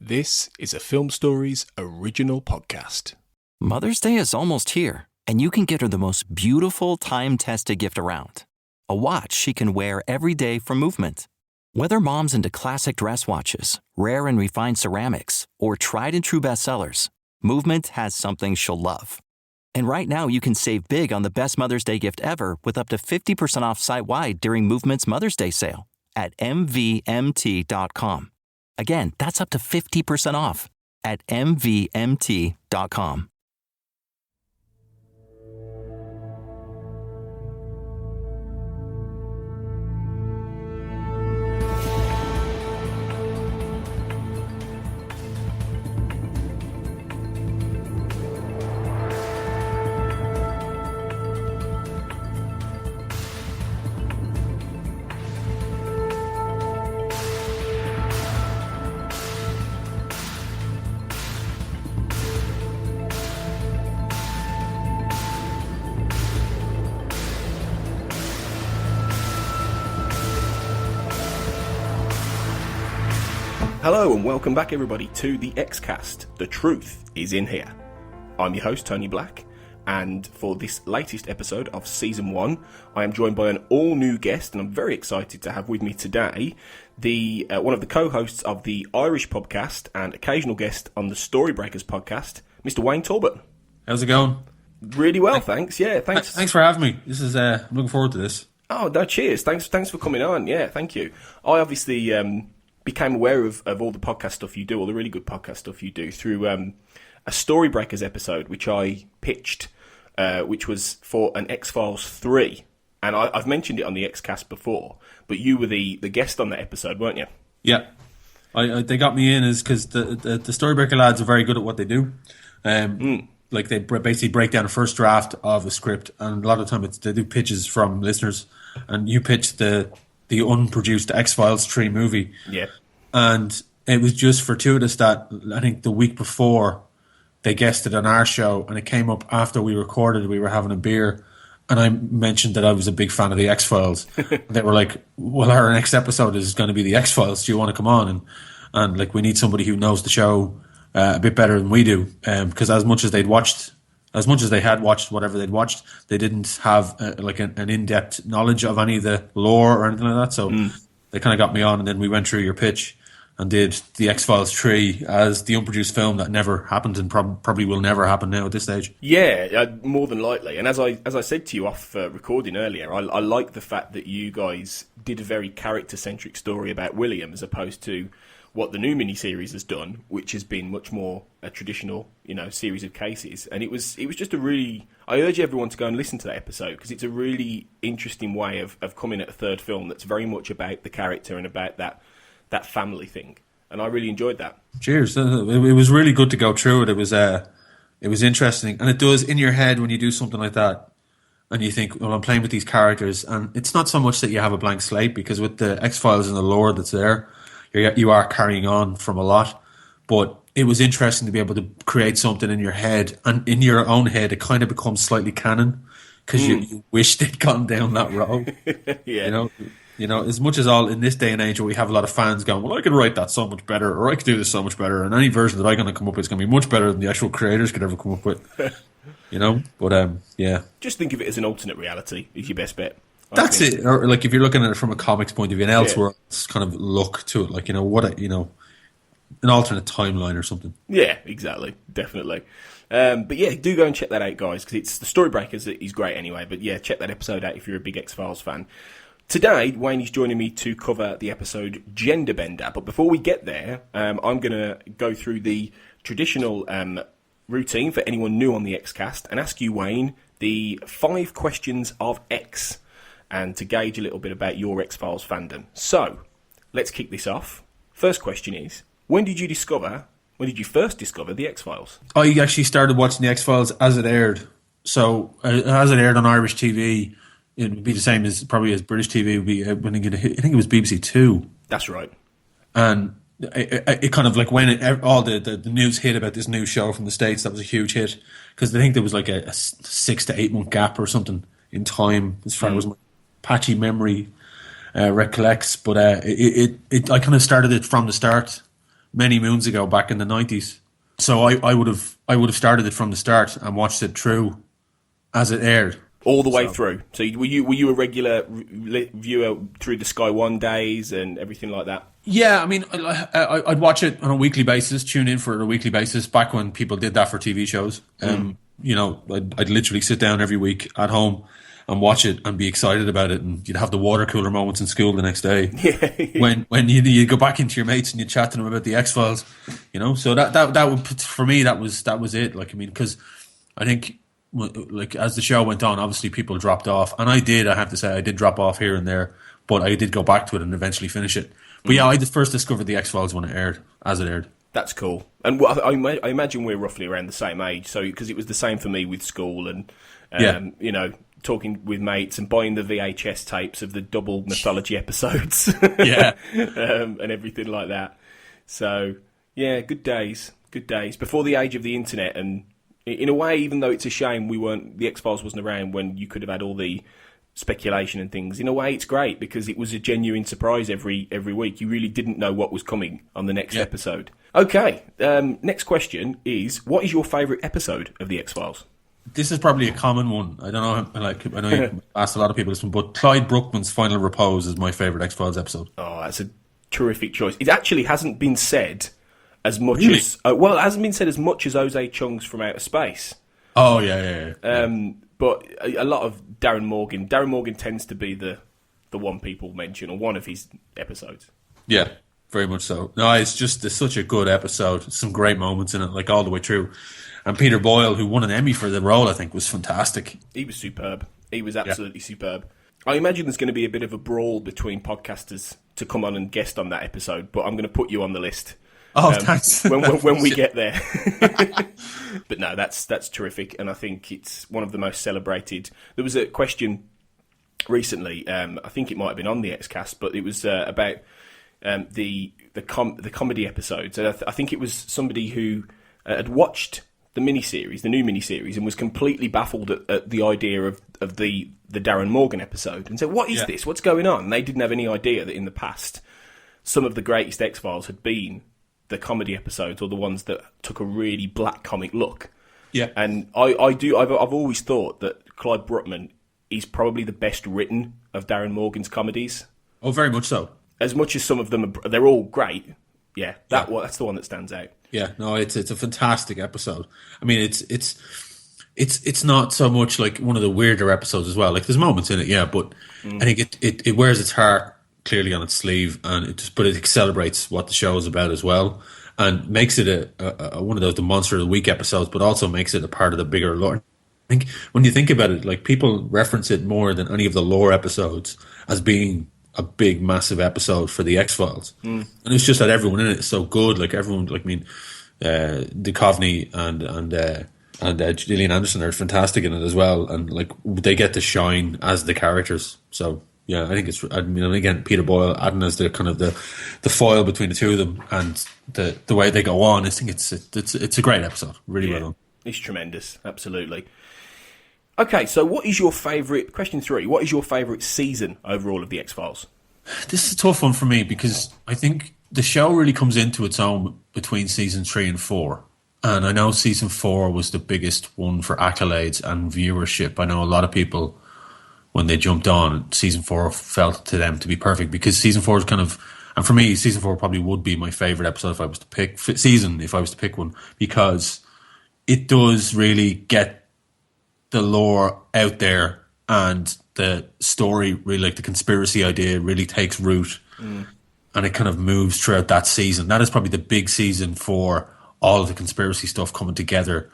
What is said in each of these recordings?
This is a Film Stories original podcast. Mother's Day is almost here, and you can get her the most beautiful time-tested gift around. A watch she can wear every day from Movement. Whether mom's into classic dress watches, rare and refined ceramics, or tried and true bestsellers, Movement has something she'll love. And right now you can save big on the best Mother's Day gift ever with up to 50% off site-wide during Movement's Mother's Day sale at mvmt.com. Again, that's up to 50% off at mvmt.com. Hello and welcome back everybody to the Xcast. The truth is in here. I'm your host Tony Black, and for this latest episode of Season 1, I am joined by an all-new guest, and I'm very excited to have with me today the one of the co-hosts of the Irish podcast and occasional guest on the Storybreakers podcast, Mr. Wayne Talbot. How's it going? Really well, thanks. Yeah, thanks. Thanks for having me. This is I'm looking forward to this. Oh, no, cheers. Thanks for coming on. Yeah, thank you. I obviously became aware of all the podcast stuff you do, all the really good podcast stuff you do, through a Storybreakers episode, which I pitched, which was for an X-Files 3. And I've mentioned it on the Xcast before, but you were the guest on that episode, weren't you? Yeah. They got me in is because the Storybreaker lads are very good at what they do. Like they basically break down a first draft of a script, and a lot of the time they do pitches from listeners, and you pitch the unproduced X-Files 3 movie. Yeah. And it was just fortuitous that I think the week before they guested on our show, and it came up after we recorded, we were having a beer, and I mentioned that I was a big fan of the X-Files. They were like, well, our next episode is going to be the X-Files. Do you want to come on? And like, we need somebody who knows the show a bit better than we do. Because as much as they had watched whatever they'd watched, they didn't have an in-depth knowledge of any of the lore or anything like that. So they kind of got me on, and then we went through your pitch and did the X-Files 3 as the unproduced film that never happened and probably will never happen now at this stage. Yeah, more than likely. And as I said to you off recording earlier, I like the fact that you guys did a very character-centric story about William as opposed to what the new miniseries has done, which has been much more a traditional, series of cases. And it was just a really... I urge everyone to go and listen to that episode, because it's a really interesting way of coming at a third film that's very much about the character and about that family thing. And I really enjoyed that. Cheers. It was really good to go through it. It was interesting. And it does, in your head, when you do something like that, and you think, well, I'm playing with these characters, and it's not so much that you have a blank slate, because with the X-Files and the lore that's there, you are carrying on from a lot, but it was interesting to be able to create something in your head, and in your own head it kind of becomes slightly canon, because you wish they'd gone down that road. Yeah. As much as all in this day and age where we have a lot of fans going, well, I could write that so much better, or I could do this so much better, and any version that I'm going to come up with is going to be much better than the actual creators could ever come up with. But yeah. Just think of it as an alternate reality is your best bet. That's it. Or like if you're looking at it from a comics point of view, an Elseworlds kind of look to it, like an alternate timeline or something. Yeah, exactly, definitely. But yeah, do go and check that out, guys, because it's the Storybreakers is great anyway. But yeah, check that episode out if you're a big X-Files fan. Today, Wayne is joining me to cover the episode Genderbender. But before we get there, I'm going to go through the traditional routine for anyone new on the Xcast and ask you, Wayne, the 5 questions of X, and to gauge a little bit about your X-Files fandom. So, let's kick this off. First question is, when did you first discover the X-Files? I actually started watching the X-Files as it aired. So, as it aired on Irish TV, it would be the same as British TV. It would be, I think it was BBC Two. That's right. And it kind of like when all the news hit about this new show from the States, that was a huge hit, because I think there was like a 6 to 8 month gap or something in time, as far as my patchy memory recollects. But I kind of started it from the start, many moons ago, back in the 90s. So I would have started it from the start and watched it through as it aired. All the way through. So were you a regular viewer through the Sky One days and everything like that? Yeah, I mean, I'd watch it on a weekly basis, tune in for it on a weekly basis, back when people did that for TV shows. You know, I'd literally sit down every week at home and watch it and be excited about it, and you'd have the water cooler moments in school the next day. Yeah. When you go back into your mates and you chat to them about the X-Files, you know. So that would, for me, that was it. Like, I mean, because I think, like, as the show went on, obviously people dropped off, and I have to say I did drop off here and there, but I did go back to it and eventually finish it. But yeah, I first discovered the X-Files when it aired. That's cool. And I imagine we're roughly around the same age, so because it was the same for me with school and you know, talking with mates and buying the VHS tapes of the double mythology episodes, and everything like that. So yeah, good days before the age of the internet. And in a way, even though it's a shame the X-Files wasn't around when you could have had all the speculation and things, in a way it's great because it was a genuine surprise every week. You really didn't know what was coming on the next episode. Okay, next question is, what is your favourite episode of the X-Files? This is probably a common one. I don't know, like, I know you asked a lot of people this one, but Clyde Bruckman's Final Repose is my favourite X-Files episode. Oh, that's a terrific choice. It actually hasn't been said as much as it hasn't been said as much as Jose Chung's From Outer Space. Oh yeah. But a lot of Darren Morgan. Darren Morgan tends to be the one people mention, or one of his episodes. Yeah, very much so. No, it's such a good episode. Some great moments in it, like all the way through. And Peter Boyle, who won an Emmy for the role, I think, was fantastic. He was superb. He was absolutely superb. I imagine there's going to be a bit of a brawl between podcasters to come on and guest on that episode, but I'm going to put you on the list. Oh, thanks. When we get there. But no, that's terrific, and I think it's one of the most celebrated. There was a question recently, I think it might have been on the Xcast, but it was about the comedy episodes. And I think it was somebody who had watched the new miniseries, and was completely baffled at the idea of the Darren Morgan episode, and said, "What is this? What's going on?" And they didn't have any idea that in the past, some of the greatest X-Files had been the comedy episodes, or the ones that took a really black comic look. Yeah. And I've always thought that Clyde Bruckman is probably the best written of Darren Morgan's comedies. Oh, very much so. As much as some of them they're all great. Yeah, that's the one that stands out. Yeah, no, it's a fantastic episode. I mean, it's not so much like one of the weirder episodes as well. Like, there's moments in it, yeah, but I think it wears its heart clearly on its sleeve, and it celebrates what the show is about as well, and makes it a one of the Monster of the Week episodes, but also makes it a part of the bigger lore. I think when you think about it, like, people reference it more than any of the lore episodes as being a big, massive episode for the X-Files. And it's just that everyone in it is so good. Like, everyone, like, I mean, Duchovny and Gillian Anderson are fantastic in it as well, and like, they get to shine as the characters. So yeah, I think again, Peter Boyle adding as the kind of the foil between the two of them, and the way they go on. I think it's a great episode. Really well done. It's tremendous, absolutely. Okay, so what is your favourite, question 3, what is your favourite season overall of the X-Files? This is a tough one for me, because I think the show really comes into its own between season 3 and 4. And I know season 4 was the biggest one for accolades and viewership. I know a lot of people, when they jumped on, season 4 felt to them to be perfect, because season 4 is kind of, and for me, season 4 probably would be my favourite episode if I was to pick one, because it does really get the lore out there, and the story, really, like the conspiracy idea, really takes root, and it kind of moves throughout that season. That is probably the big season for all of the conspiracy stuff coming together.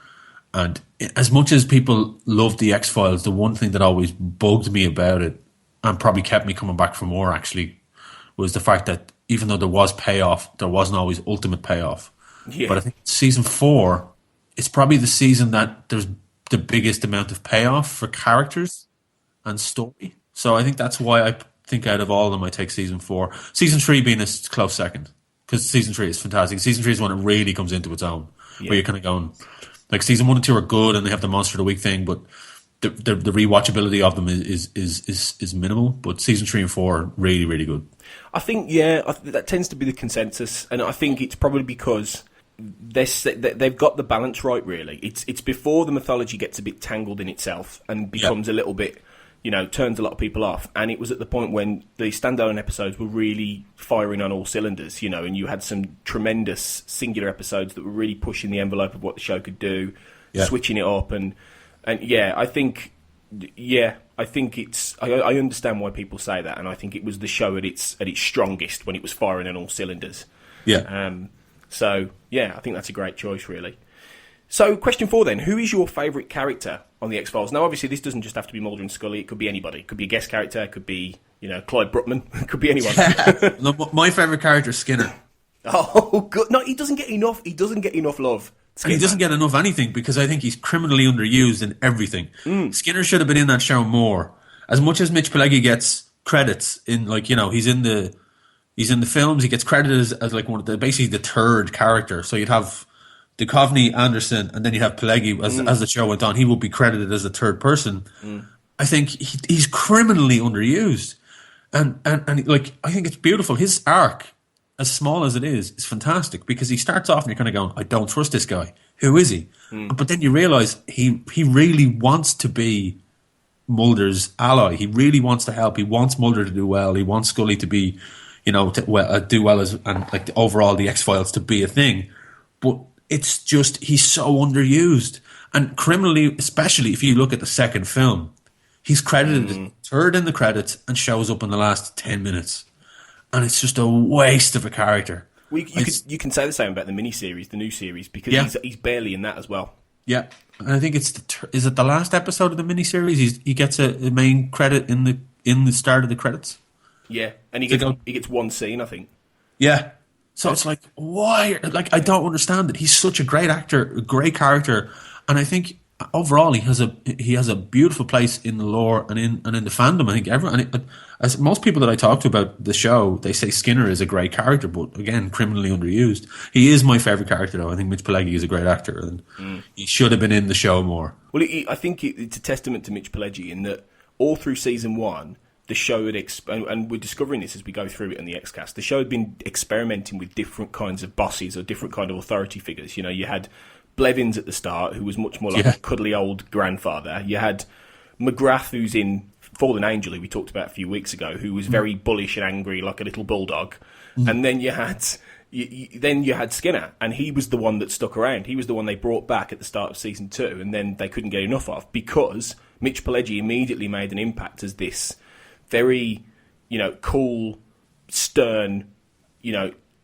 And as much as people loved the X-Files, the one thing that always bugged me about it, and probably kept me coming back for more, actually, was the fact that even though there was payoff, there wasn't always ultimate payoff. Yeah. But I think season 4, it's probably the season that there's the biggest amount of payoff for characters and story. So I think that's why I think out of all of them, I take season 4. Season 3 being a close second, because season 3 is fantastic. Season 3 is when it really comes into its own, where you're kind of going, like, season 1 and 2 are good, and they have the Monster of the Week thing, but the rewatchability of them is minimal. But season 3 and 4 are really, really good. I think, that tends to be the consensus, and I think it's probably because they've got the balance right, really. It's before the mythology gets a bit tangled in itself and becomes a little bit, turns a lot of people off, and it was at the point when the standalone episodes were really firing on all cylinders, and you had some tremendous singular episodes that were really pushing the envelope of what the show could do, switching it up, and I think it's. I understand why people say that, and I think it was the show at its strongest when it was firing on all cylinders. Yeah. So I think that's a great choice, really. So, question 4 then: who is your favourite character on the X-Files? Now, obviously, this doesn't just have to be Mulder and Scully. It could be anybody. It could be a guest character. It could be Clyde Bruckman. It could be anyone. My favourite character is Skinner. Oh, good. No, he doesn't get enough. He doesn't get enough love. And he doesn't get enough anything because I think he's criminally underused in everything. Skinner should have been in that show more. As much as Mitch Pileggi gets credits in, he's in the films, he gets credited as like one of basically the third character. So you'd have Duchovny, Anderson, and then you'd have Pileggi as the show went on. He would be credited as the third person. I think he's criminally underused, and I think it's beautiful. His arc, as small as it is fantastic because he starts off and you're kind of going, I don't trust this guy. Who is he? But then you realise he really wants to be Mulder's ally. He really wants to help. He wants Mulder to do well. He wants Scully to be, do well overall the X-Files to be a thing. But it's just he's so underused, and criminally, especially if you look at the second film, he's credited third in the credits and shows up in the last 10 minutes. And it's just a waste of a character. Well, you can say the same about the miniseries, the new series, because he's barely in that as well. Yeah, and I think it's is it the last episode of the miniseries? He gets a main credit in the start of the credits. Yeah, and he gets one scene, I think. Yeah, so it's like why? Like I don't understand it. He's such a great actor, a great character, and I think overall he has a beautiful place in the lore and in the fandom. I think as most people that I talk to about the show, they say Skinner is a great character, but again, criminally underused. He is my favourite character, though. I think Mitch Pileggi is a great actor, and he should have been in the show more. Well, I think it's a testament to Mitch Pileggi in that all through season 1, the show had and we're discovering this as we go through it in the X-Cast. The show had been experimenting with different kinds of bosses or different kind of authority figures. You had Blevins at the start, who was much more like a cuddly old grandfather. You had McGrath, who's in Fallen Angel, who we talked about a few weeks ago, who was very bullish and angry, like a little bulldog. And then you had Skinner, and he was the one that stuck around. He was the one they brought back at the start of season 2, and then they couldn't get enough of because Mitch Pileggi immediately made an impact as this very, cool, stern,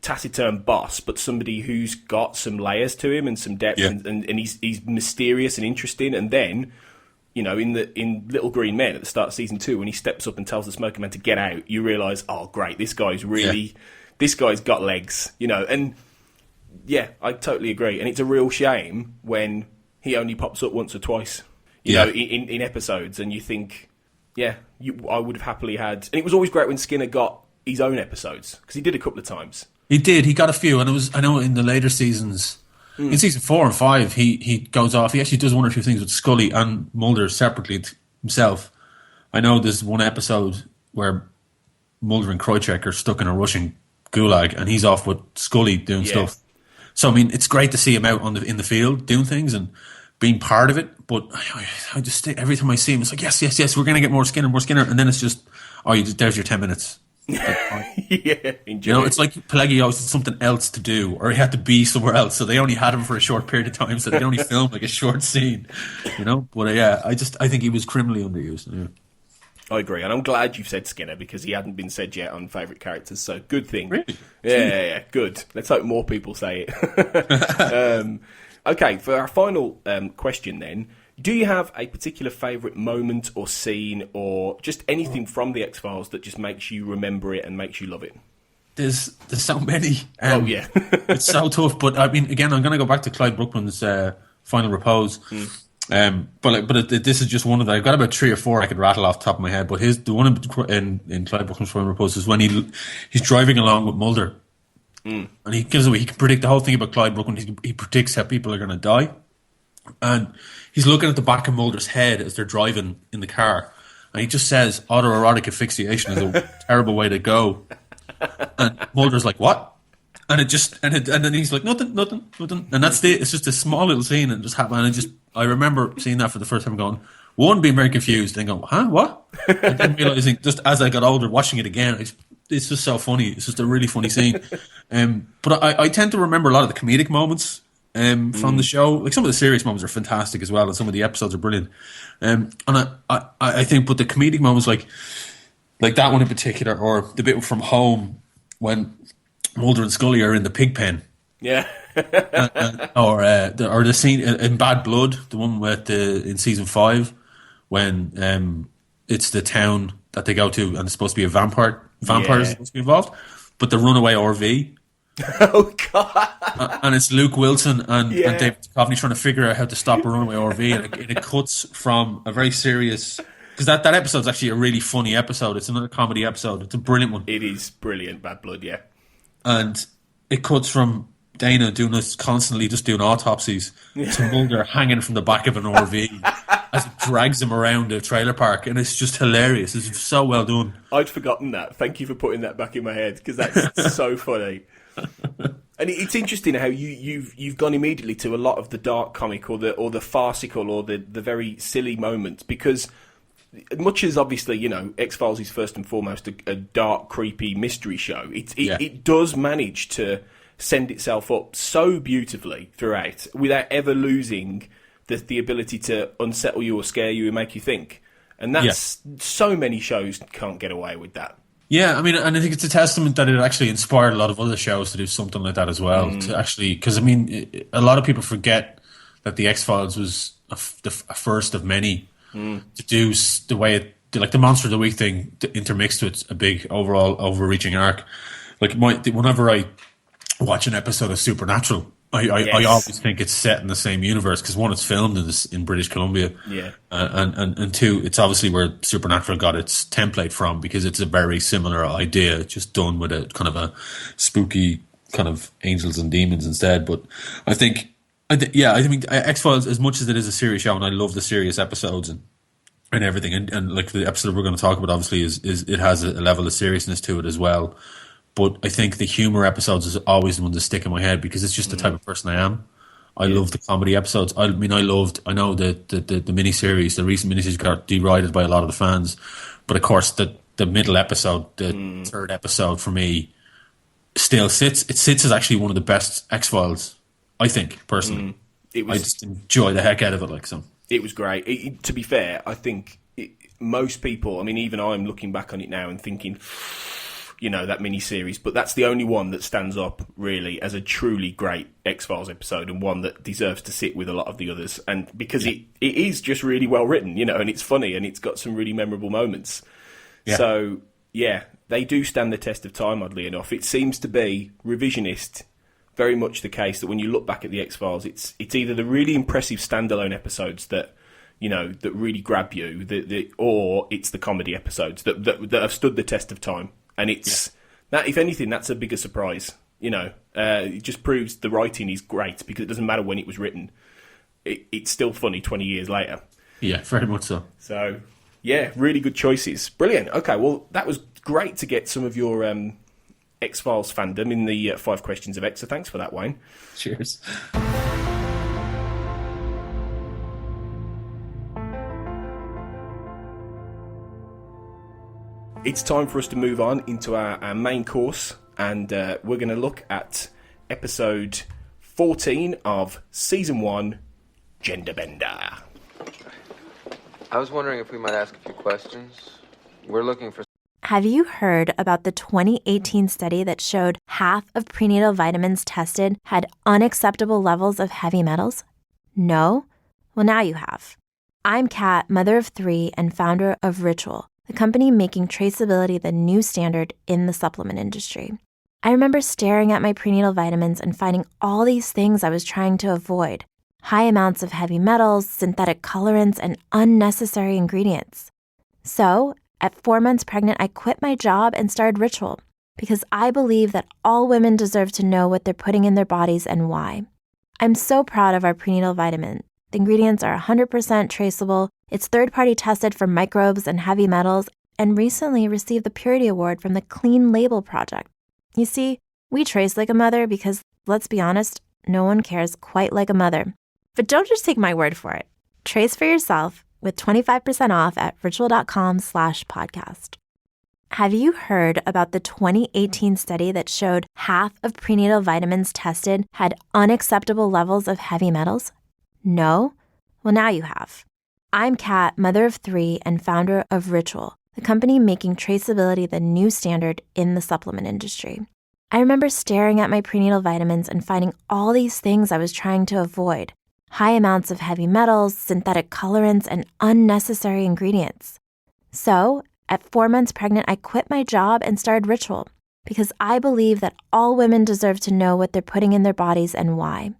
taciturn boss, but somebody who's got some layers to him and some depth, and he's mysterious and interesting. And then, in Little Green Men at the start of season 2, when he steps up and tells the Smoking Man to get out, you realise, oh great, this guy's got legs, and I totally agree. And it's a real shame when he only pops up once or twice, in episodes, and you think, I would have happily had. And it was always great when Skinner got his own episodes because he did a couple of times. He did. He got a few, and I know in the later seasons, in season 4 and 5, he goes off. He actually does one or two things with Scully and Mulder separately himself. I know there's one episode where Mulder and Krycek are stuck in a Russian gulag, and he's off with Scully doing stuff. So I mean, it's great to see him out in the field doing things and being part of it. But I just every time I see him, it's like yes, we're going to get more Skinner, and then it's just there's your 10 minutes. Enjoy. It's like Pileggi always had something else to do, or he had to be somewhere else, so they only had him for a short period of time, so they only filmed like a short scene, But I think he was criminally underused. Yeah. I agree, and I'm glad you've said Skinner because he hadn't been said yet on favourite characters. So good thing. Really? Yeah, good. Let's hope more people say it. Okay, for our final question then. Do you have a particular favourite moment or scene or just anything from the X-Files that just makes you remember it and makes you love it? There's so many. It's so tough. But I mean, again, I'm going to go back to Clyde Bruckman's Final Repose. But this is just one of them. I've got about 3 or 4 I could rattle off the top of my head. But the one in Clyde Bruckman's Final Repose is when he's driving along with Mulder, and he gives away. He can predict the whole thing about Clyde Bruckman. He predicts how people are going to die. And he's looking at the back of Mulder's head as they're driving in the car. And he just says, autoerotic asphyxiation is a terrible way to go. And Mulder's like, what? And then he's like, nothing. And that's it. It's just a small little scene and it just happened. And I remember seeing that for the first time going, one, being very confused and going, huh, what? And then realizing just as I got older, watching it again, it's just so funny. It's just a really funny scene. But I tend to remember a lot of the comedic moments from the show. Like some of the serious moments are fantastic as well, and some of the episodes are brilliant. And I think, but the comedic moments, like that one in particular, or the bit from Home when Mulder and Scully are in the pig pen. Yeah. Or the scene in Bad Blood, the one with in season 5, when it's the town that they go to and it's supposed to be a vampire is supposed to be involved, but the runaway RV. Oh God! And it's Luke Wilson and David Duchovny trying to figure out how to stop a runaway RV, and it cuts from a very serious, because that episode's actually a really funny episode. It's another comedy episode. It's a brilliant one. It is brilliant, Bad Blood, yeah. And it cuts from Dana constantly just doing autopsies to Mulder hanging from the back of an RV as it drags him around a trailer park, and it's just hilarious. It's so well done. I'd forgotten that. Thank you for putting that back in my head, because that's so funny. And it's interesting how you've gone immediately to a lot of the dark comic or the farcical or the very silly moments, because much as obviously, you know, X-Files is first and foremost a dark, creepy mystery show, it does manage to send itself up so beautifully throughout without ever losing the ability to unsettle you or scare you and make you think. And that's so many shows can't get away with that. Yeah, I mean, and I think it's a testament that it actually inspired a lot of other shows to do something like that as well. To actually, because I mean, a lot of people forget that the X-Files was a first of many to do the way it, like the Monster of the Week thing intermixed with a big overall overreaching arc. Like whenever I watch an episode of Supernatural, I always think it's set in the same universe, because one, it's filmed in British Columbia, and two, it's obviously where Supernatural got its template from, because it's a very similar idea, just done with a kind of a spooky kind of angels and demons instead. But I think X-Files, as much as it is a serious show, and I love the serious episodes and everything, and like the episode we're going to talk about, obviously is it has a level of seriousness to it as well. But I think the humour episodes is always the one to stick in my head, because it's just the type of person I am. I love the comedy episodes. I know the miniseries, the recent miniseries got derided by a lot of the fans. But of course, the middle episode, the third episode for me, still sits. It sits as actually one of the best X-Files, I think, personally. I just enjoy the heck out of it. Like so. It was great. To be fair, I think most people, I mean, even I'm looking back on it now and thinking, you know, that mini-series, but that's the only one that stands up, really, as a truly great X-Files episode, and one that deserves to sit with a lot of the others, and because it is just really well written, you know, and it's funny, and it's got some really memorable moments. Yeah. So, yeah, they do stand the test of time, oddly enough. It seems to be revisionist, very much the case that when you look back at the X-Files, it's either the really impressive standalone episodes that, you know, that really grab you, or it's the comedy episodes that have stood the test of time. And it's that, if anything, that's a bigger surprise. You know, it just proves the writing is great, because it doesn't matter when it was written; it's still funny 20 years later. Yeah, very much so. So, yeah, really good choices. Brilliant. Okay, well, that was great to get some of your X-Files fandom in the 5 questions of X. So, thanks for that, Wayne. Cheers. It's time for us to move on into our main course, and we're going to look at episode 14 of Season 1, Genderbender. I was wondering if we might ask a few questions. We're looking for... Have you heard about the 2018 study that showed half of prenatal vitamins tested had unacceptable levels of heavy metals? No? Well, now you have. I'm Kat, mother of 3 and founder of Ritual, the company making traceability the new standard in the supplement industry. I remember staring at my prenatal vitamins and finding all these things I was trying to avoid. High amounts of heavy metals, synthetic colorants, and unnecessary ingredients. So, at 4 months pregnant, I quit my job and started Ritual, because I believe that all women deserve to know what they're putting in their bodies and why. I'm so proud of our prenatal vitamin. The ingredients are 100% traceable, it's third-party tested for microbes and heavy metals, and recently received the Purity Award from the Clean Label Project. You see, we trace like a mother because, let's be honest, no one cares quite like a mother. But don't just take my word for it. Trace for yourself with 25% off at ritual.com/podcast. Have you heard about the 2018 study that showed half of prenatal vitamins tested had unacceptable levels of heavy metals? No? Well, now you have. I'm Kat, mother of 3 and founder of Ritual, the company making traceability the new standard in the supplement industry. I remember staring at my prenatal vitamins and finding all these things I was trying to avoid. High amounts of heavy metals, synthetic colorants, and unnecessary ingredients. So, at 4 months pregnant, I quit my job and started Ritual because I believe that all women deserve to know what they're putting in their bodies and why.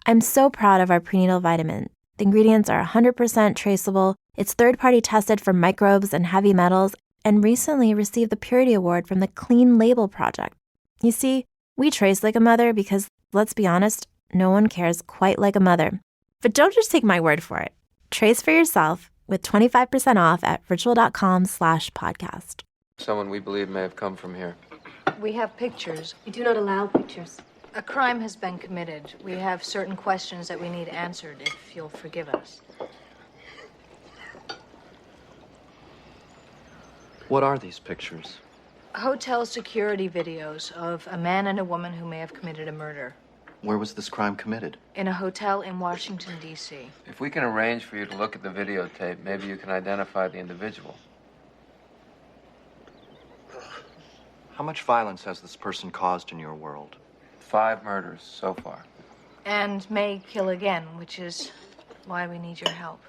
I'm so proud of our prenatal vitamin. The ingredients are 100% traceable, it's third-party tested for microbes and heavy metals, and recently received the Purity Award from the Clean Label Project. You see, we trace like a mother because, let's be honest, no one cares quite like a mother. But don't just take my word for it. Trace for yourself with 25% off at ritual.com/podcast. Someone we believe may have come from here. We have pictures. We do not allow pictures. A crime has been committed. We have certain questions that we need answered, if you'll forgive us. What are these pictures? Hotel security videos of a man and a woman who may have committed a murder. Where was this crime committed? In a hotel in Washington, D.C. If we can arrange for you to look at the videotape, maybe you can identify the individual. How much violence has this person caused in your world? 5 murders so far. And may kill again, which is why we need your help.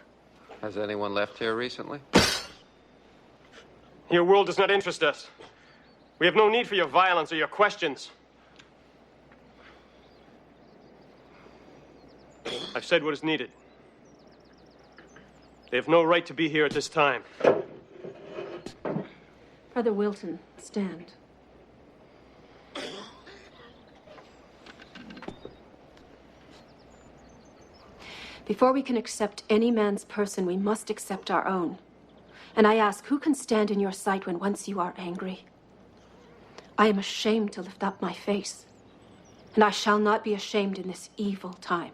Has anyone left here recently? Your world does not interest us. We have no need for your violence or your questions. I've said what is needed. They have no right to be here at this time. Brother Wilton, stand. Before we can accept any man's person, we must accept our own. And I ask, who can stand in your sight when once you are angry? I am ashamed to lift up my face, and I shall not be ashamed in this evil time.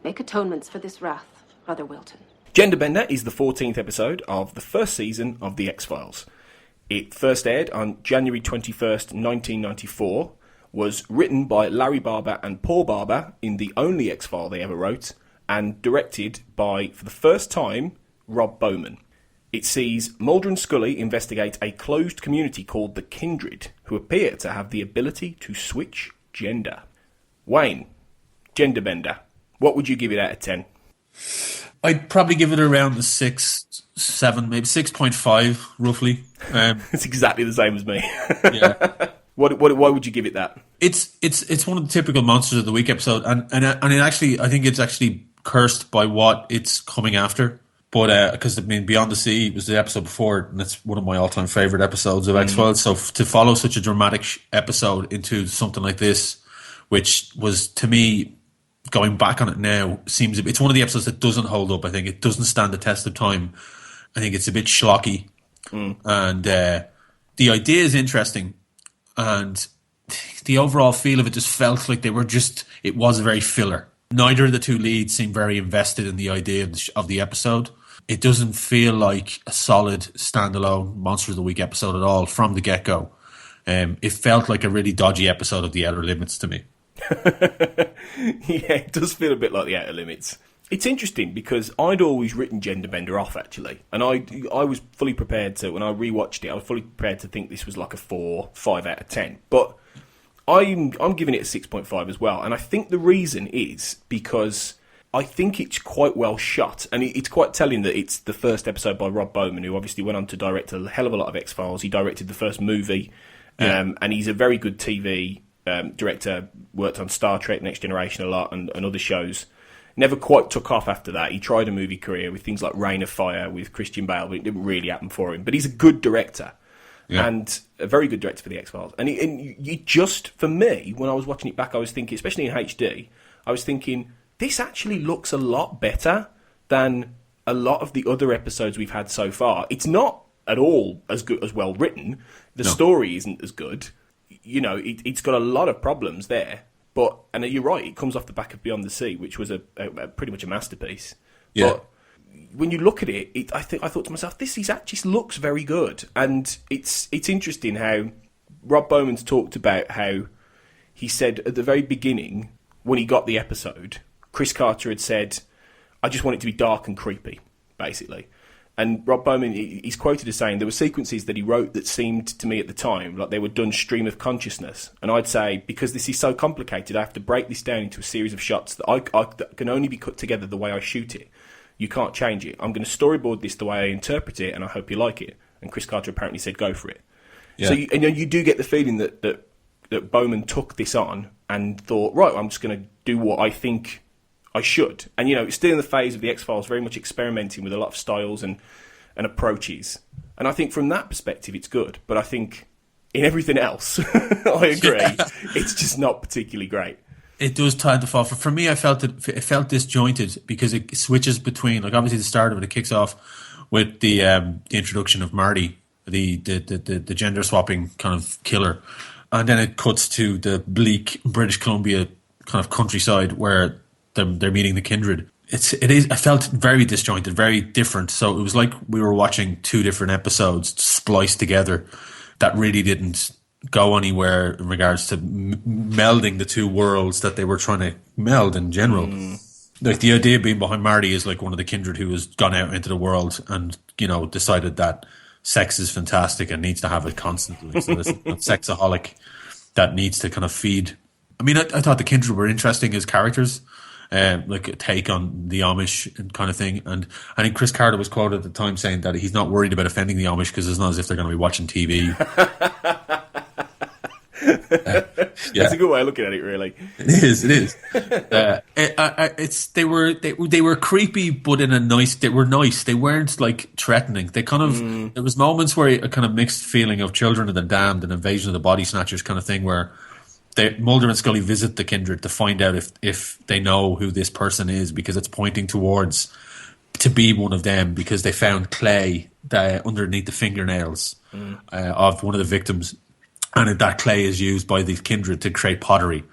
Make atonements for this wrath, Brother Wilton. Genderbender is the 14th episode of the first season of The X-Files. It first aired on January 21st, 1994, was written by Larry Barber and Paul Barber in the only X-File they ever wrote, and directed by, for the first time, Rob Bowman. It sees Mulder and Scully investigate a closed community called the Kindred, who appear to have the ability to switch gender. Wayne, Genderbender, what would you give it out of 10? I'd probably give it around the 6, 7, maybe 6.5, roughly. It's exactly the same as me. Yeah. Why would you give it that? It's one of the typical Monsters of the Week episode, and it actually, I think it's actually cursed by what it's coming after. But because Beyond the Sea was the episode before, and it's one of my all-time favorite episodes of X-Files. So to follow such a dramatic episode into something like this, which was, to me, going back on it now, it's one of the episodes that doesn't hold up. I think it doesn't stand the test of time. I think it's a bit schlocky, and the idea is interesting, and the overall feel of it just felt like it was a very filler. Neither of the two leads seemed very invested in the idea of the episode. It doesn't feel like a solid standalone Monster of the Week episode at all from the get-go. It felt like a really dodgy episode of The Outer Limits to me. Yeah, it does feel a bit like The Outer Limits. It's interesting because I'd always written Genderbender off, actually. And I was fully prepared to, when I rewatched it, I was fully prepared to think this was like a 4, 5 out of 10. But I'm giving it a 6.5 as well. And I think the reason is because I think it's quite well shot. And it's quite telling that it's the first episode by Rob Bowman, who obviously went on to direct a hell of a lot of X-Files. He directed the first movie. And he's a very good TV director, worked on Star Trek, Next Generation a lot, and other shows. Never quite took off after that. He tried a movie career with things like Reign of Fire with Christian Bale, but it didn't really happen for him. But he's a good director, and a very good director for the X-Files. And you just, for me, when I was watching it back, I was thinking, especially in HD, I was thinking, this actually looks a lot better than a lot of the other episodes we've had so far. It's not at all as good, as well written. The story isn't as good. you know, it's got a lot of problems there. But, and you're right, it comes off the back of Beyond the Sea, which was a pretty much a masterpiece. Yeah. But when you look at it, I thought to myself, this actually looks very good. And it's interesting how Rob Bowman's talked about how he said at the very beginning, when he got the episode, Chris Carter had said, I just want it to be dark and creepy, basically. And Rob Bowman, he's quoted as saying, there were sequences that he wrote that seemed to me at the time like they were done stream of consciousness. And I'd say, because this is so complicated, I have to break this down into a series of shots that can only be cut together the way I shoot it. You can't change it. I'm going to storyboard this the way I interpret it, and I hope you like it. And Chris Carter apparently said, go for it. Yeah. So you do get the feeling that Bowman took this on and thought, right, I'm just going to do what I think I should. And, you know, it's still in the phase of the X-Files, very much experimenting with a lot of styles and approaches. And I think from that perspective, it's good. But I think in everything else, I agree, it's just not particularly great. It does tend to fall. For me, it felt disjointed because it switches between, like, obviously the start of it kicks off with the introduction of Marty, the gender swapping kind of killer, and then it cuts to the bleak British Columbia kind of countryside where they're meeting the kindred. I felt very disjointed, very different. So it was like we were watching two different episodes spliced together that really didn't go anywhere in regards to melding the two worlds that they were trying to meld in general. Like, the idea being behind Marty is like one of the kindred who has gone out into the world and, you know, decided that sex is fantastic and needs to have it constantly. So there's a sexaholic that needs to kind of feed. I mean, I thought the kindred were interesting as characters, like a take on the Amish and kind of thing. And I think Chris Carter was quoted at the time saying that he's not worried about offending the Amish because it's not as if they're going to be watching TV. That's a good way of looking at it, really. It is. They were creepy, but in a nice. They were nice. They weren't like threatening. They kind of there was moments where a kind of mixed feeling of Children of the Damned and Invasion of the Body Snatchers kind of thing, where Mulder and Scully visit the kindred to find out if they know who this person is, because it's pointing towards to be one of them, because they found clay underneath the fingernails of one of the victims. And that clay is used by the kindred to create pottery.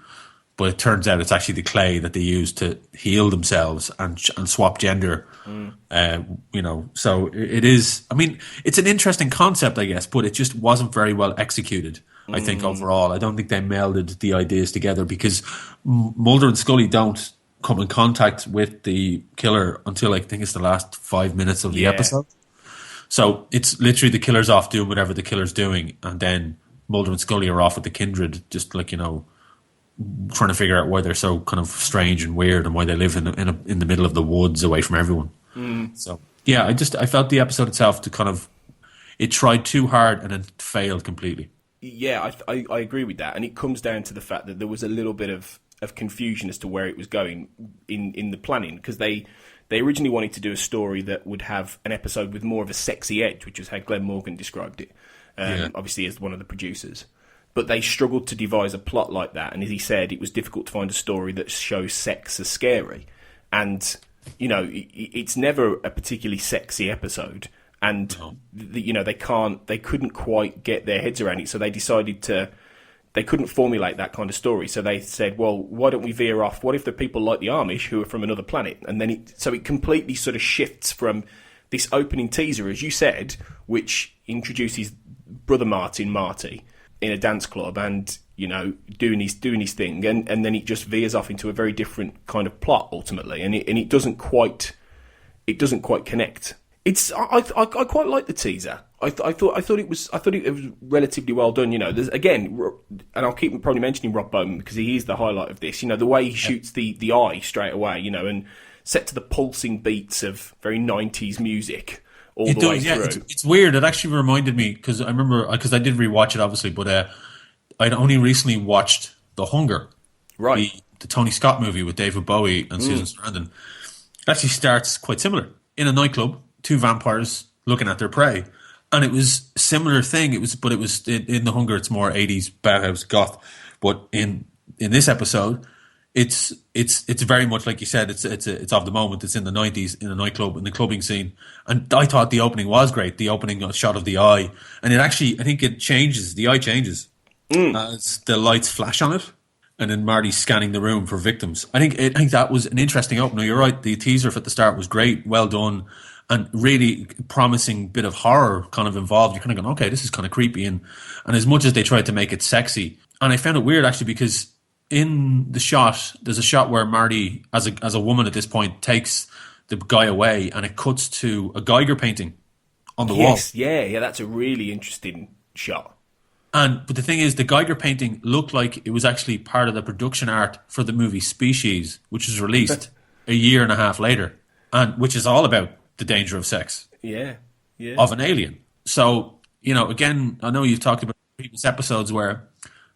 But it turns out it's actually the clay that they use to heal themselves and swap gender. You know, so it is, I mean, it's an interesting concept, I guess, but it just wasn't very well executed, I think, overall. I don't think they melded the ideas together, because Mulder and Scully don't come in contact with the killer until, I think it's the last 5 minutes of the episode. So it's literally the killer's off doing whatever the killer's doing, and then Mulder and Scully are off with the kindred, just like, you know, trying to figure out why they're so kind of strange and weird and why they live in the middle of the woods away from everyone. So yeah, I felt the episode itself it tried too hard and then failed completely. Yeah, I agree with that, and it comes down to the fact that there was a little bit of confusion as to where it was going in the planning, because they originally wanted to do a story that would have an episode with more of a sexy edge, which is how Glenn Morgan described it. Obviously as one of the producers. But they struggled to devise a plot like that, and as he said, it was difficult to find a story that shows sex as scary. And, you know, it's never a particularly sexy episode, and, you know, they couldn't quite get their heads around it, so they decided they couldn't formulate that kind of story, so they said, well, why don't we veer off? What if the people like the Amish who are from another planet? And then it completely sort of shifts from this opening teaser, as you said, which introduces Brother Marty in a dance club and, you know, doing his thing, and then it just veers off into a very different kind of plot ultimately, and it doesn't quite connect. I quite like the teaser. I thought it was relatively well done. You know, there's, again, and I'll keep probably mentioning Rob Bowman because he is the highlight of this. You know, the way he shoots the eye straight away, you know, and set to the pulsing beats of very 90s music. All the way through. It's weird. It actually reminded me, because I remember, because I did rewatch it obviously, but I'd only recently watched The Hunger, right? The Tony Scott movie with David Bowie and Susan Sarandon. It actually starts quite similar in a nightclub, two vampires looking at their prey, and it was a similar thing. It was in The Hunger. It's more 80s Bauhaus goth, but in this episode, it's very much like you said. It's of the moment. It's in the 90s in a nightclub, in the clubbing scene, and I thought the opening was great. The opening shot of the eye, and it actually, I think it changes. The eye changes as the lights flash on it, and then Marty's scanning the room for victims. I think that was an interesting opener. You're right. The teaser at the start was great, well done, and really promising bit of horror kind of involved. You're kind of going, okay, this is kind of creepy, and as much as they tried to make it sexy, and I found it weird actually because in the shot, there's a shot where Marty, as a woman at this point, takes the guy away, and it cuts to a Geiger painting on the wall. Yes, yeah, that's a really interesting shot. But the thing is, the Geiger painting looked like it was actually part of the production art for the movie Species, which was released a year and a half later, and which is all about the danger of sex. Yeah. Of an alien. So, again, I know you've talked about previous episodes where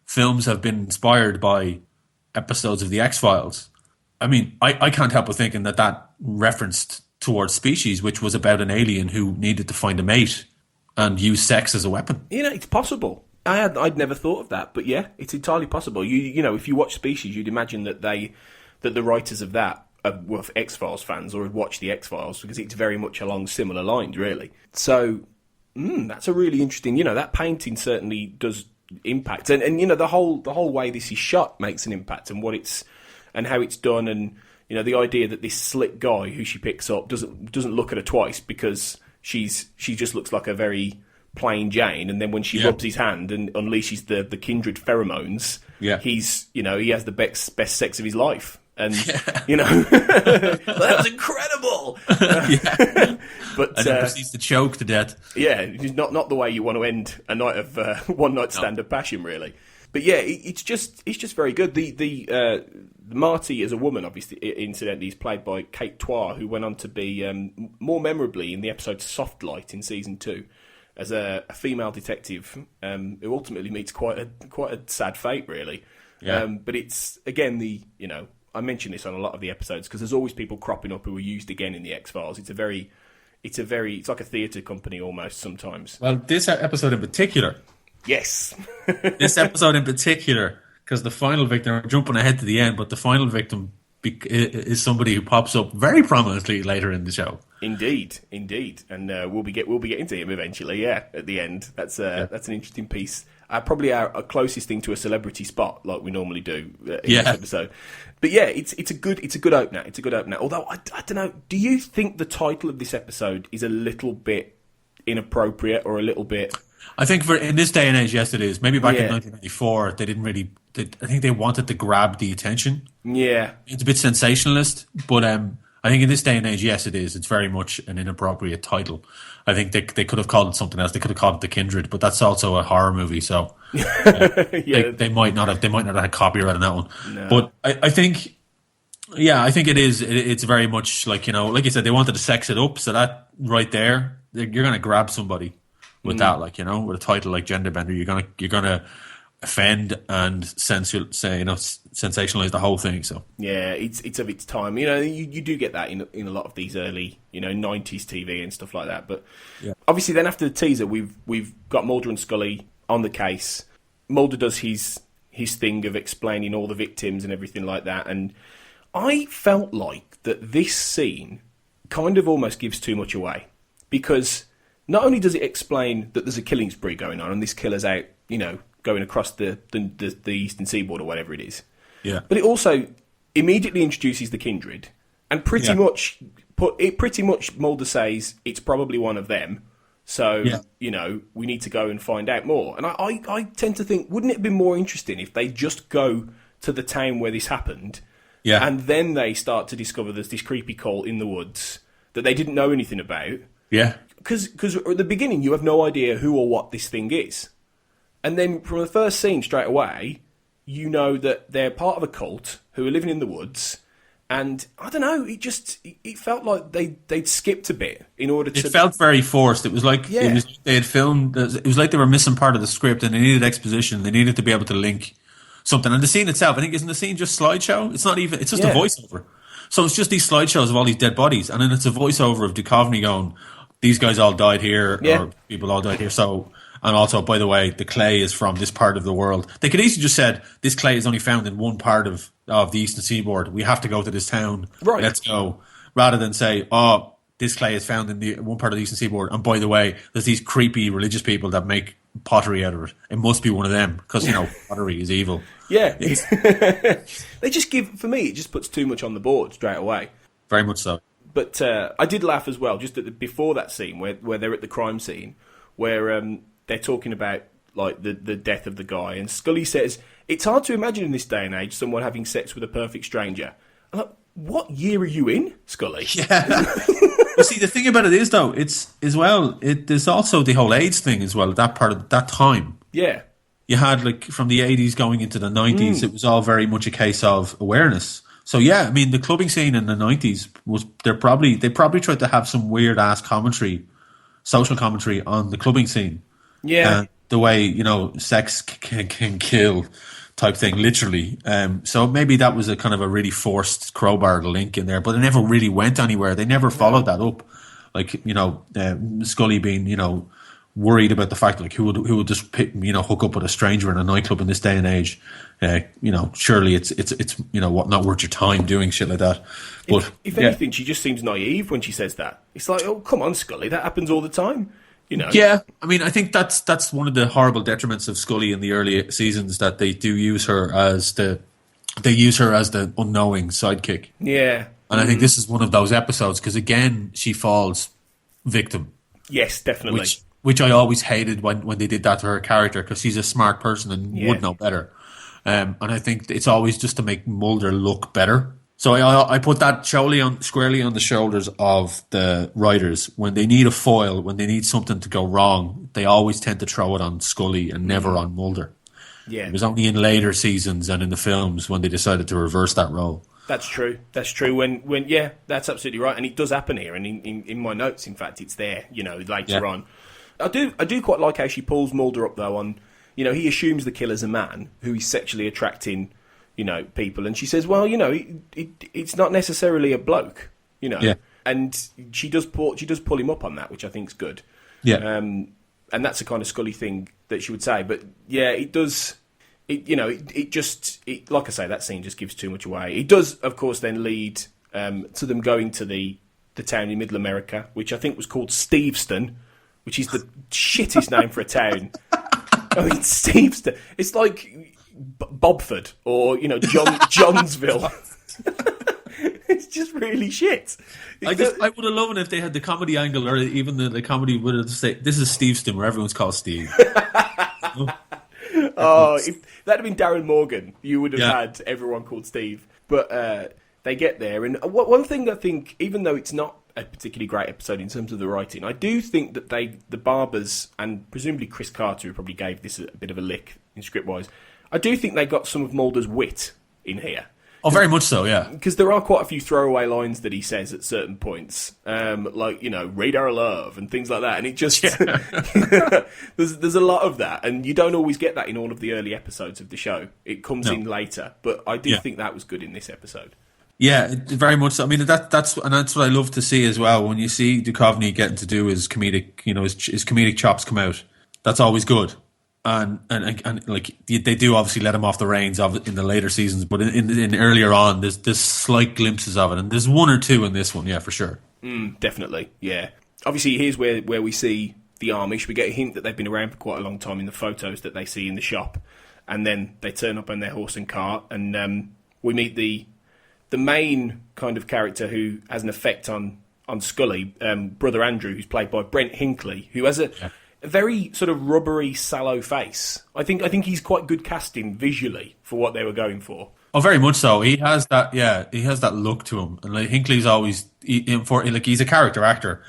films have been inspired by episodes of The X-Files. I mean, I can't help but thinking that referenced towards Species, which was about an alien who needed to find a mate and use sex as a weapon. It's possible. I'd never thought of that, but yeah, it's entirely possible. If you watch Species, you'd imagine that the writers of that were X-Files fans or had watched the X-Files, because it's very much along similar lines, really. So that's a really interesting. That painting certainly does impact, and the whole way this is shot makes an impact, and how it's done, and the idea that this slick guy who she picks up doesn't look at her twice because she just looks like a very plain Jane, and then when she rubs his hand and unleashes the kindred pheromones, he's he has the best sex of his life, and that was incredible. But and then proceeds to choke to death. Yeah, not the way you want to end a night of one night stand of passion, really. But yeah, it's just very good. The Marty as a woman, obviously, incidentally, is played by Kate Toire, who went on to be more memorably in the episode Soft Light in season 2 as a female detective who ultimately meets quite a sad fate, really. Yeah. But it's again I mention this on a lot of the episodes because there's always people cropping up who are used again in the X-Files. It's like a theatre company almost sometimes. Well, this episode in particular. Yes. This episode in particular, because the final victim, we're jumping ahead to the end, but the final victim is somebody who pops up very prominently later in the show. Indeed, and we'll be getting to him eventually. Yeah, at the end, that's an interesting piece. Probably our closest thing to a celebrity spot, like we normally do in this episode. But yeah, it's a good opener. It's a good opener. Although I don't know, do you think the title of this episode is a little bit inappropriate or a little bit? I think in this day and age, yes, it is. Maybe back in 1994, they didn't really. I think they wanted to grab the attention. Yeah, it's a bit sensationalist, but I think in this day and age, yes, it is. It's very much an inappropriate title. I think they could have called it something else. They could have called it The Kindred, but that's also a horror movie, so they might not have. They might not have had copyright on that one. No. But I think, I think it is. It's very much like like you said, they wanted to sex it up. So that right there, you're going to grab somebody with that, with a title like Genderbender. You're gonna offend and sensationalize the whole thing. So yeah, it's of its time. You do get that in a lot of these early 90s TV and stuff like that. But obviously, then after the teaser, we've got Mulder and Scully on the case. Mulder does his thing of explaining all the victims and everything like that, and I felt like that this scene kind of almost gives too much away, because not only does it explain that there's a killing spree going on and this killer's out, going across the eastern seaboard or whatever it is. Yeah. But it also immediately introduces the kindred, and pretty much Mulder says it's probably one of them. So we need to go and find out more. And I tend to think, wouldn't it have been more interesting if they just go to the town where this happened, and then they start to discover there's this creepy cult in the woods that they didn't know anything about. Yeah. Because at the beginning you have no idea who or what this thing is. And then from the first scene straight away, you know that they're part of a cult who are living in the woods. And I don't know, it felt like they'd skipped a bit in order to... It felt very forced. It was like they had filmed... It was like they were missing part of the script and they needed exposition. They needed to be able to link something. And the scene itself, I think, isn't the scene just slideshow? It's not even... It's just a voiceover. So it's just these slideshows of all these dead bodies. And then it's a voiceover of Duchovny going, these guys all died here, or people all died here. So... And also, by the way, the clay is from this part of the world. They could easily just said, this clay is only found in one part of the eastern seaboard. We have to go to this town. Right. Let's go. Rather than say, this clay is found in the one part of the eastern seaboard. And by the way, there's these creepy religious people that make pottery out of it. It must be one of them because, pottery is evil. Yeah. They just for me, it just puts too much on the board straight away. Very much so. But I did laugh as well, just before that scene where they're at the crime scene, where they're talking about like the death of the guy, and Scully says, "It's hard to imagine in this day and age someone having sex with a perfect stranger." I'm like, what year are you in, Scully? Yeah. But see, the thing about it is, though, it's as well. There's also the whole AIDS thing as well. That part of that time. Yeah. You had like from the 80s going into the 90s, it was all very much a case of awareness. So yeah, I mean the clubbing scene in the 90s they probably tried to have some weird ass commentary, social commentary on the clubbing scene. Yeah. The way, sex can kill type thing, literally. So maybe that was a kind of a really forced crowbar link in there, but it never really went anywhere. They never followed that up. Like, Scully being, worried about the fact, like, who would just hook up with a stranger in a nightclub in this day and age. Surely it's not worth your time doing shit like that. But if anything, she just seems naive when she says that. It's like, oh, come on, Scully, that happens all the time. Yeah, I mean, I think that's one of the horrible detriments of Scully in the early seasons, that they do use her as the unknowing sidekick. Yeah, and I think this is one of those episodes because again she falls victim. Yes, definitely. Which I always hated when they did that to her character, because she's a smart person and would know better. And I think it's always just to make Mulder look better. So I put that squarely on the shoulders of the writers. When they need a foil, when they need something to go wrong, they always tend to throw it on Scully and never on Mulder. Yeah. It was only in later seasons and in the films when they decided to reverse that role. That's true. When that's absolutely right. And it does happen here. And in my notes, in fact, it's there, later on. I do quite like how she pulls Mulder up, though, on, he assumes the killer's a man who is sexually attracting, people. And she says, well, it's not necessarily a bloke, Yeah. And she does pull him up on that, which I think is good. Yeah. And that's the kind of Scully thing that she would say. But, yeah, it does... like I say, that scene just gives too much away. It does, of course, then lead to them going to the town in Middle America, which I think was called Steveston, which is the shittest name for a town. I mean, Steveston. It's like Bobford or, Johnsville. It's just really shit. I would have loved it if they had the comedy angle, or even the comedy would have said, this is Steveston, where everyone's called Steve. Oh, if that had been Darren Morgan, you would have had everyone called Steve. But they get there, and one thing I think, even though it's not a particularly great episode in terms of the writing, I do think that the Barbers, and presumably Chris Carter, who probably gave this a bit of a lick in script-wise, I do think they got some of Mulder's wit in here. Oh, very much so, yeah. Because there are quite a few throwaway lines that he says at certain points, like, radar love and things like that. And it just... there's a lot of that, and you don't always get that in all of the early episodes of the show. It comes in later, but I do think that was good in this episode. Yeah, very much so. I mean, that's what I love to see as well. When you see Duchovny getting to do his comedic, his comedic chops come out, that's always good. And like they do obviously let him off the reins in the later seasons, but in earlier on, there's slight glimpses of it, and there's one or two in this one, yeah, for sure. Definitely, yeah. Obviously, here's where we see the Amish. We get a hint that they've been around for quite a long time in the photos that they see in the shop, and then they turn up on their horse and cart, and we meet the main kind of character who has an effect on Scully, Brother Andrew, who's played by Brent Hinckley, who has a very sort of rubbery, sallow face. I think he's quite good casting visually for what they were going for. Oh, very much so. He has that. Yeah, he has that look to him, and like Hinckley's always he's a character actor.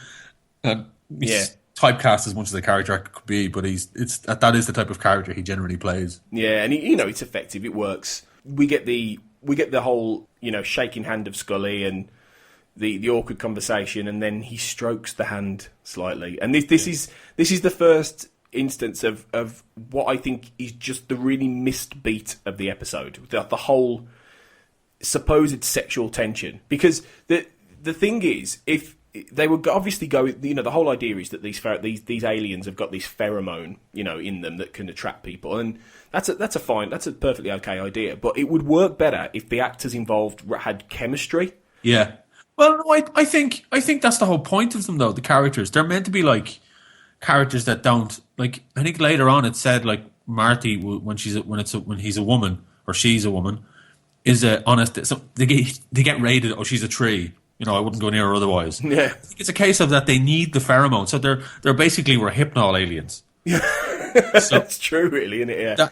He's typecast as much as a character actor could be, but that is the type of character he generally plays. Yeah, and it's effective. It works. We get the whole shaking hand of Scully and the awkward conversation, and then he strokes the hand slightly. And this is the first instance of what I think is just the really missed beat of the episode, the whole supposed sexual tension. Because the thing is, if they would obviously go, the whole idea is that these aliens have got this pheromone, in them that can attract people, and that's a perfectly okay idea. But it would work better if the actors involved had chemistry. Yeah. Well, no, I think that's the whole point of them, though. The characters, they're meant to be like, characters that don't, like, I think later on it said, like, Marty, when he's a woman, or she's a woman, is a honest, so they get rated, oh, she's a tree. You know, I wouldn't go near her otherwise. Yeah. I think it's a case of that they need the pheromones. So they're basically were hypnol aliens. So, that's true, really, isn't it? Yeah.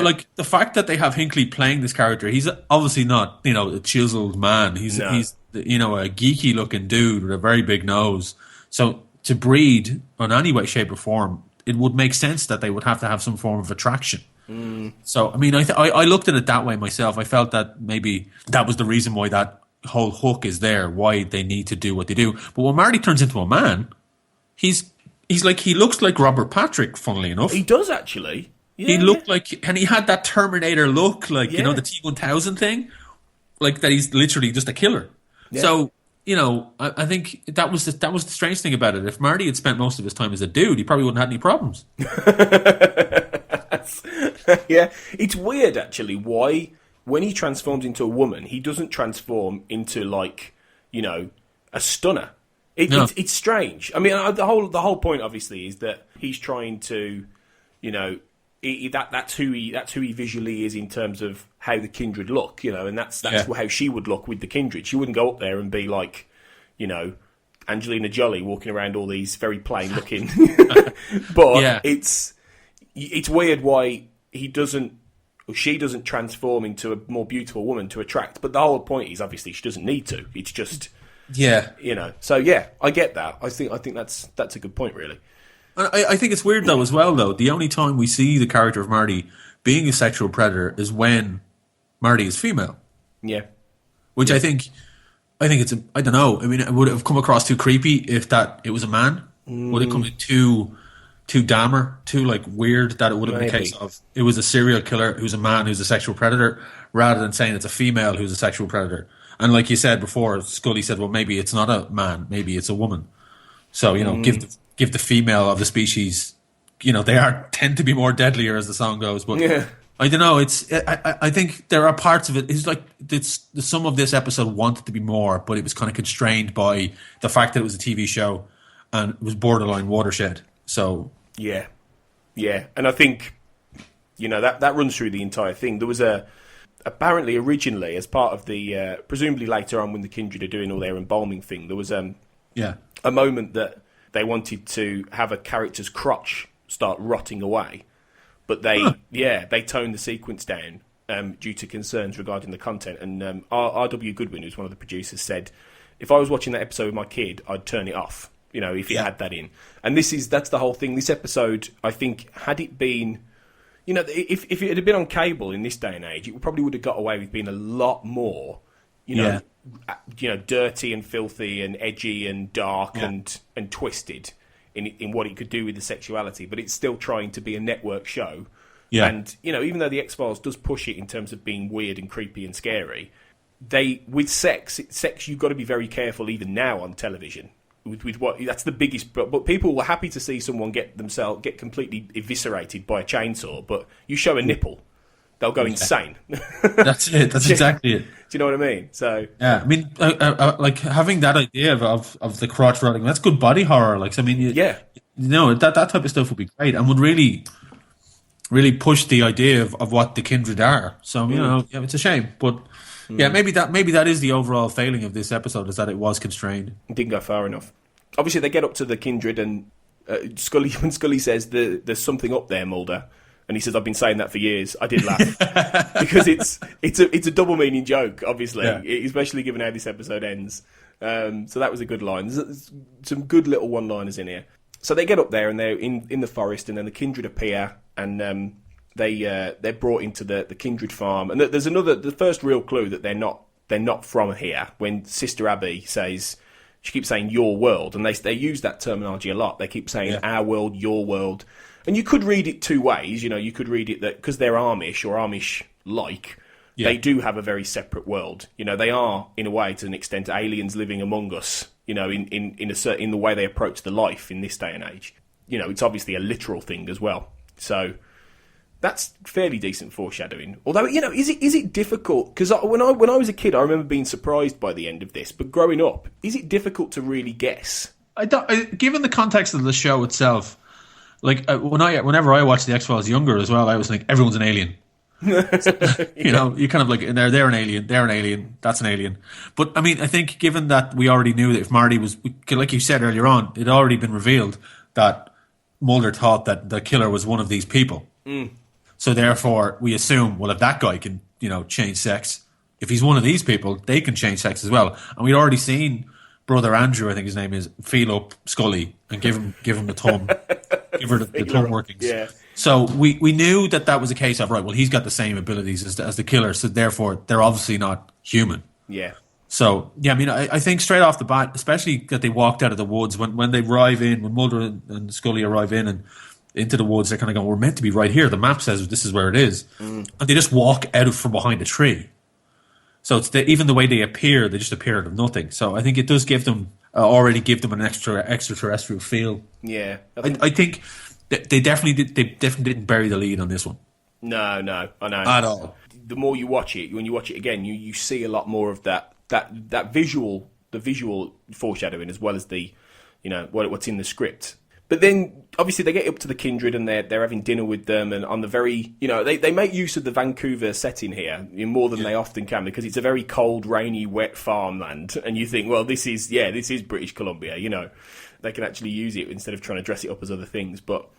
Like, the fact that they have Hinckley playing this character, he's obviously not, you know, a chiseled man. He's you know, a geeky looking dude with a very big nose. So to breed on any way, shape, or form, it would make sense that they would have to have some form of attraction. So, I mean, I looked at it that way myself. I felt that maybe that was the reason why that whole hook is there, why they need to do what they do. But when Marty turns into a man, he looks like Robert Patrick, funnily enough. He does, actually. Yeah, he looked like, and he had that Terminator look, like, you know, the T-1000 thing, like that he's literally just a killer. Yeah. So, you know, I think that was the strange thing about it. If Marty had spent most of his time as a dude, he probably wouldn't have had any problems. Yeah, it's weird, actually, why when he transforms into a woman, he doesn't transform into, like, you know, a stunner. It's strange. I mean, the whole point, obviously, is that he's trying to, you know, that's who he visually is in terms of how the kindred look, you know, and that's how she would look with the kindred. She wouldn't go up there and be like, you know, Angelina Jolie walking around all these very plain looking. But it's weird why she doesn't transform into a more beautiful woman to attract. But the whole point is, obviously, she doesn't need to. It's just, you know. So yeah, I get that. I think that's a good point, really. I think it's weird though as well. Though the only time we see the character of Marty being a sexual predator is when Marty is female. Yeah, which I think it's I don't know. I mean, it would have come across too creepy if it was a man. Would it come in too Dahmer, too like weird that it would have been a case of it was a serial killer who's a man who's a sexual predator rather than saying it's a female who's a sexual predator. And like you said before, Scully said, well, maybe it's not a man, maybe it's a woman. So, you know, give the female of the species, you know, they tend to be more deadlier as the song goes. But I don't know. I think there are parts of it. It's like some of this episode wanted to be more, but it was kind of constrained by the fact that it was a TV show and it was borderline watershed. So yeah, and I think, you know, that runs through the entire thing. There was apparently originally as part of the presumably later on when the kindred are doing all their embalming thing, there was a moment that they wanted to have a character's crotch start rotting away, but they toned the sequence down due to concerns regarding the content. And R.W. Goodwin, who's one of the producers, said, if I was watching that episode with my kid, I'd turn it off, you know, if you had that in. And that's the whole thing. This episode, I think, had it been, you know, if it had been on cable in this day and age, it probably would have got away with being a lot more, you know, dirty and filthy and edgy and dark and twisted in what it could do with the sexuality. But it's still trying to be a network show. Yeah. And, you know, even though the X-Files does push it in terms of being weird and creepy and scary, with sex, you've got to be very careful even now on television. With what that's the biggest, but people were happy to see someone get completely eviscerated by a chainsaw. But you show a nipple, they'll go insane. That's it. That's exactly it. Do you know what I mean? So yeah, I mean, like having that idea of the crotch rotting, that's good body horror. Like, so, I mean, that type of stuff would be great and would really push the idea of what the kindred are. So you know, it's a shame, but. Yeah, maybe that is the overall failing of this episode, is that it was constrained. It didn't go far enough. Obviously, they get up to the kindred, and when Scully says there's something up there, Mulder, and he says, "I've been saying that for years." I did laugh because it's a double meaning joke, obviously, especially given how this episode ends. So that was a good line. There's some good little one-liners in here. So they get up there, and they're in the forest, and then the kindred appear, and they're brought into the kindred farm, and there's the first real clue that they're not from here. When Sister Abby says, she keeps saying your world, and they use that terminology a lot. They keep saying our world, your world, and you could read it two ways. You know, you could read it that because they're Amish or Amish-like, they do have a very separate world. You know, they are in a way to an extent aliens living among us. You know, in the way they approach the life in this day and age. You know, it's obviously a literal thing as well. So. That's fairly decent foreshadowing. Although, you know, is it difficult? Because when I was a kid, I remember being surprised by the end of this. But growing up, is it difficult to really guess? Given the context of the show itself, Like whenever I watched the X-Files younger as well, I was like, everyone's an alien. You know, you kind of like, and they're an alien, that's an alien. But I mean, I think given that we already knew that if Marty was, like you said earlier on, it had already been revealed that Mulder thought that the killer was one of these people. So therefore, we assume, well, if that guy can, you know, change sex, if he's one of these people, they can change sex as well. And we'd already seen Brother Andrew, I think his name is, feel up Scully and give him the thumb, give her the thumb workings. Yeah. So we knew that was a case of, right, well, he's got the same abilities as the killer, so therefore they're obviously not human. Yeah. So, yeah, I mean, I think straight off the bat, especially that they walked out of the woods, when they arrive in, when Mulder and Scully arrive in and into the woods, they're kind of going, we're meant to be right here. The map says this is where it is. And they just walk out from behind a tree. So it's even the way they appear, they just appear out of nothing. So I think it does give them, already give them an extraterrestrial feel. Yeah. I think they definitely didn't bury the lead on this one. No, I know. At all. The more you watch it, when you watch it again, you see a lot more of that visual, the visual foreshadowing as well as the, you know, what's in the script. But then, obviously, they get up to the Kindred and they're having dinner with them, and on the very, you know, they make use of the Vancouver setting here more than they often can, because it's a very cold, rainy, wet farmland, and you think, well, this is British Columbia, you know. They can actually use it instead of trying to dress it up as other things. But,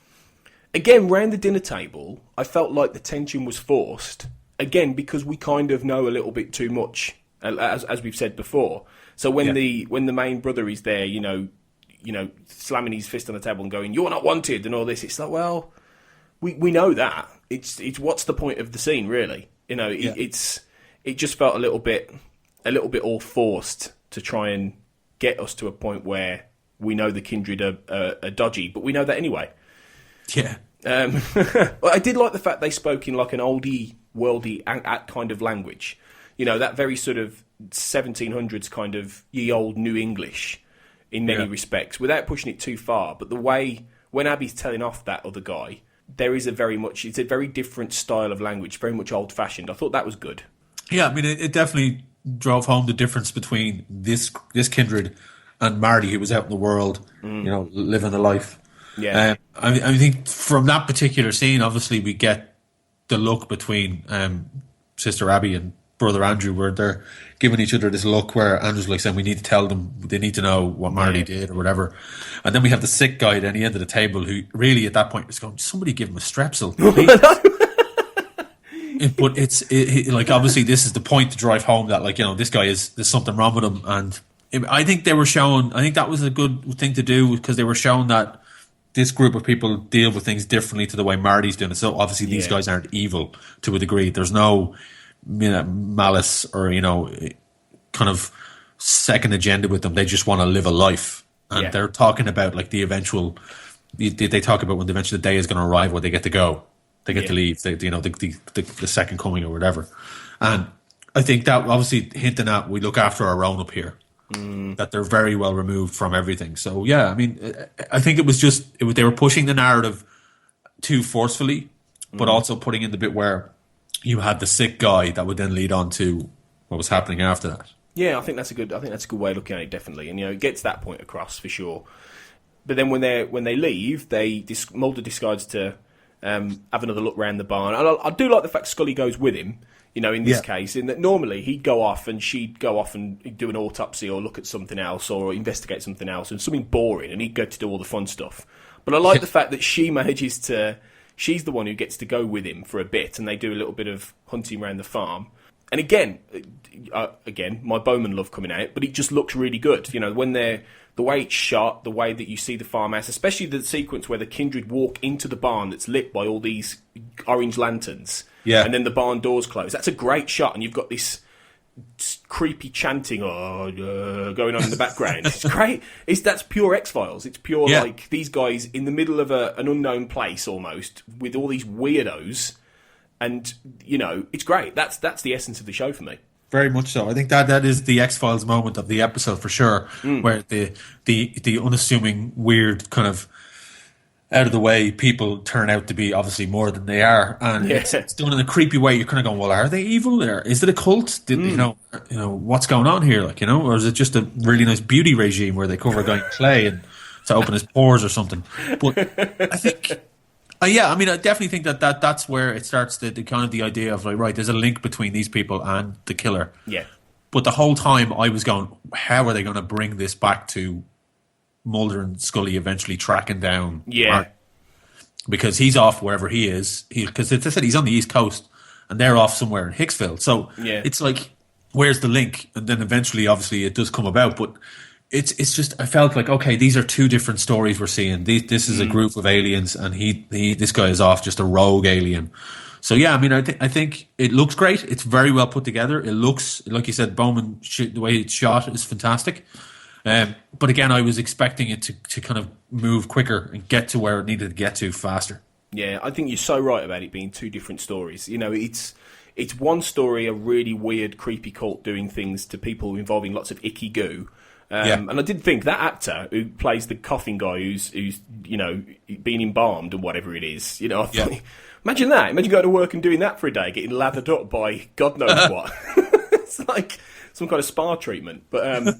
again, round the dinner table, I felt like the tension was forced, again, because we kind of know a little bit too much, as we've said before. So when the main brother is there, you know, slamming his fist on the table and going, "You're not wanted," and all this. It's like, well, we know that. It's what's the point of the scene, really? You know, it just felt a little bit all forced to try and get us to a point where we know the Kindred are dodgy, but we know that anyway. Yeah. Well, I did like the fact they spoke in like an oldie, worldy kind of language. You know, that very sort of 1700s kind of ye old New English. In many respects, without pushing it too far. But the way, when Abby's telling off that other guy, it's a very different style of language, very much old-fashioned. I thought that was good. Yeah, I mean, it definitely drove home the difference between this Kindred and Marty, who was out in the world, you know, living the life. Yeah. I think from that particular scene, obviously, we get the look between Sister Abby and Brother Andrew, where they're giving each other this look where Andrew's like saying, we need to tell them, they need to know what Marty did or whatever. And then we have the sick guy at any end of the table who really at that point is going, somebody give him a strepsil, please. But it's like, obviously this is the point to drive home that, like, you know, this guy there's something wrong with him. And I think that was a good thing to do, because they were showing that this group of people deal with things differently to the way Marty's doing it. So obviously these guys aren't evil to a degree. There's no, you know, malice or, you know, kind of second agenda with them. They just want to live a life, and they're talking about like the eventual. They talk about when eventually the day is going to arrive where they get to go, they get to leave. You know, the second coming or whatever. And I think that obviously hinting at we look after our own up here, that they're very well removed from everything. So yeah, I mean, I think it was just they were pushing the narrative too forcefully, but also putting in the bit where you had the sick guy that would then lead on to what was happening after that. Yeah, I think that's a good way of looking at it, definitely. And, you know, it gets that point across for sure. But then when they leave, Mulder decides to have another look around the barn. And I do like the fact Scully goes with him. You know, in this case, in that normally he'd go off and she'd go off and do an autopsy or look at something else or investigate something else and something boring, and he'd go to do all the fun stuff. But I like the fact that she manages to. She's the one who gets to go with him for a bit, and they do a little bit of hunting around the farm. And again, my Bowman love coming out, but it just looks really good. You know, when the way it's shot, the way that you see the farmhouse, especially the sequence where the Kindred walk into the barn that's lit by all these orange lanterns, and then the barn doors close. That's a great shot, and you've got this creepy chanting going on in the background. It's great. That's pure X-Files. It's pure like these guys in the middle of an unknown place almost with all these weirdos, and you know, it's great. That's the essence of the show for me. Very much so. I think that is the X-Files moment of the episode for sure, where the unassuming weird kind of out of the way people turn out to be obviously more than they are, and it's done in a creepy way. You're kind of going, well, are they evil? Or is it a cult? You know, what's going on here? Like, you know, or is it just a really nice beauty regime where they cover a guy in clay and to open his pores or something. But I think, yeah, I mean, I definitely think that's where it starts the kind of the idea of like, right, there's a link between these people and the killer. Yeah. But the whole time I was going, how are they going to bring this back to Mulder and Scully eventually tracking down Mark? Because he's off wherever he is. Because as I said, he's on the East Coast and they're off somewhere in Hicksville. So it's like, where's the link? And then eventually, obviously, it does come about. But it's just, I felt like, okay, these are two different stories we're seeing. This is a group of aliens, and this guy is off just a rogue alien. So yeah, I mean, I think it looks great. It's very well put together. It looks, like you said, Bowman, the way it's shot is fantastic. But again, I was expecting it to kind of move quicker and get to where it needed to get to faster. Yeah, I think you're so right about it being two different stories. You know, it's one story, a really weird, creepy cult doing things to people involving lots of icky goo. And I did think that actor who plays the coffin guy who's you know, being embalmed and whatever it is, you know, I thought, imagine that. Imagine going to work and doing that for a day, getting lathered up by God knows what. It's like some kind of spa treatment. But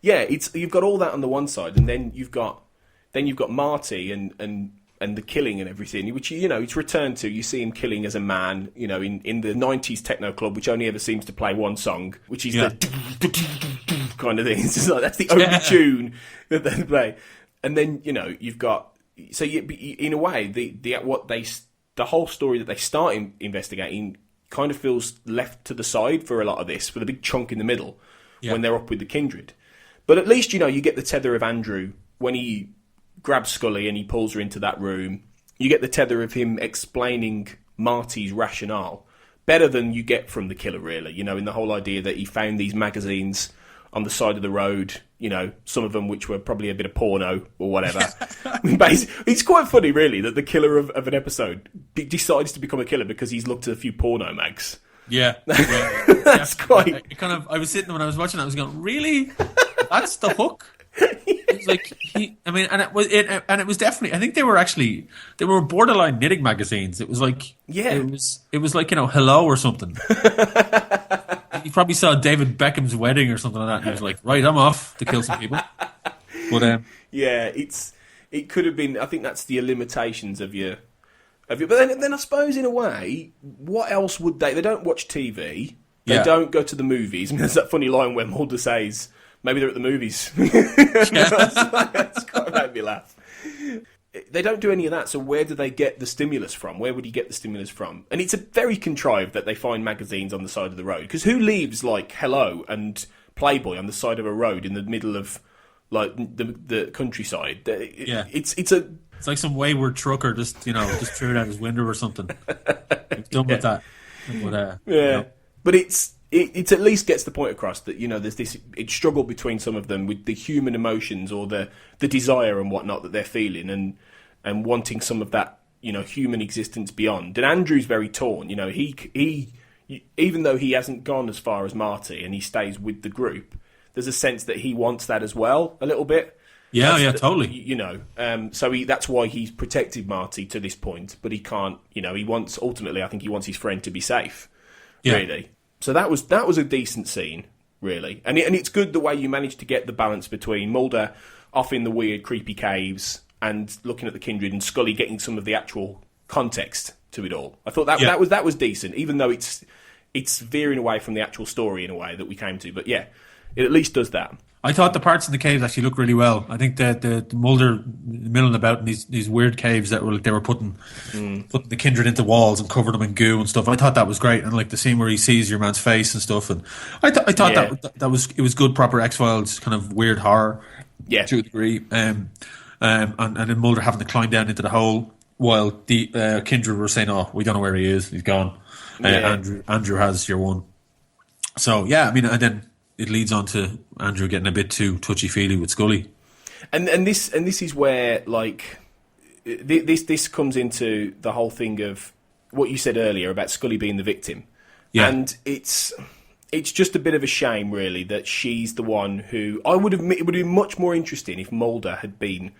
yeah, you've got all that on the one side, and then you've got Marty and the killing and everything, which, you know, it's returned to. You see him killing as a man, you know, in the 90s techno club, which only ever seems to play one song, which is the kind of thing. It's just like, that's the only tune that they play. And then, you know, you've got, so in a way, the whole story that they start investigating kind of feels left to the side for a lot of this, with a big chunk in the middle when they're up with the Kindred. But at least, you know, you get the tether of Andrew when he grabs Scully and he pulls her into that room. You get the tether of him explaining Marty's rationale better than you get from the killer, really, you know, in the whole idea that he found these magazines on the side of the road, you know, some of them which were probably a bit of porno or whatever. I mean, it's quite funny, really, that the killer of an episode decides to become a killer because he's looked at a few porno mags. Yeah. That's quite... I was sitting when I was watching it, I was going, really? That's the hook? It's like it was definitely. I think they were borderline knitting magazines. It was like it was like, you know, Hello or something. You probably saw David Beckham's wedding or something like that, and he was like, right, I'm off to kill some people. But yeah, it could have been. I think that's the limitations of your. But then I suppose in a way, what else would they? They don't watch TV. They don't go to the movies. I mean, there's that funny line where Mulder says, maybe they're at the movies. That's quite made me laugh. They don't do any of that, so where do they get the stimulus from? Where would he get the stimulus from? And it's a very contrived that they find magazines on the side of the road. Because who leaves, like, Hello and Playboy on the side of a road in the middle of, like, the countryside? It's like some wayward trucker just threw it out his window or something. He's done with that. But, you know. But it at least gets the point across that, you know, there's this struggle between some of them with the human emotions or the desire and whatnot that they're feeling and wanting some of that, you know, human existence beyond. And Andrew's very torn. You know, he even though he hasn't gone as far as Marty and he stays with the group, there's a sense that he wants that as well, a little bit. Yeah, totally. You know, so that's why he's protected Marty to this point, but he can't. You know, ultimately, I think he wants his friend to be safe. Yeah. Really. So that was a decent scene, really, and it's good the way you managed to get the balance between Mulder off in the weird, creepy caves and looking at the Kindred, and Scully getting some of the actual context to it all. I thought that was decent, even though it's veering away from the actual story in a way that we came to. But yeah, it at least does that. I thought the parts in the caves actually looked really well. I think the Mulder milling about in these weird caves that were like they were putting the Kindred into walls and covered them in goo and stuff. I thought that was great, and like the scene where he sees your man's face and stuff. And I thought that was good, proper X-Files kind of weird horror, to a degree. And then Mulder having to climb down into the hole while the Kindred were saying, "Oh, we don't know where he is. He's gone." Andrew has your one. So yeah, I mean, and then it leads on to Andrew getting a bit too touchy-feely with Scully. And this is where, like, this comes into the whole thing of what you said earlier about Scully being the victim. Yeah. And it's just a bit of a shame, really, that she's the one who... it would have been much more interesting if Mulder had been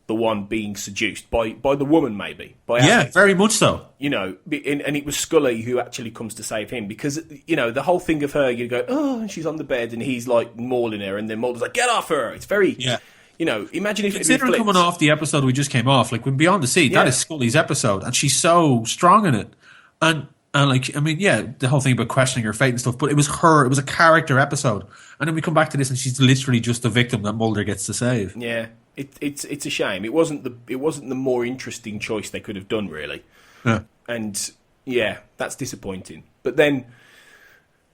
the one being seduced by the woman, maybe. By Yeah, Ali. very much so. You know, and it was Scully who actually comes to save him because, you know, the whole thing of her, you go, oh, and she's on the bed and he's like mauling her, and then Mulder's like, get off her. It's very, you know, imagine if Considering coming off the episode we just came off, like when Beyond the Sea, that is Scully's episode, and she's so strong in it. And like, I mean, yeah, the whole thing about questioning her fate and stuff, but it was her, it was a character episode. And then we come back to this and she's literally just the victim that Mulder gets to save. Yeah. It's a shame. It wasn't the more interesting choice they could have done, really. Yeah. And yeah, that's disappointing. But then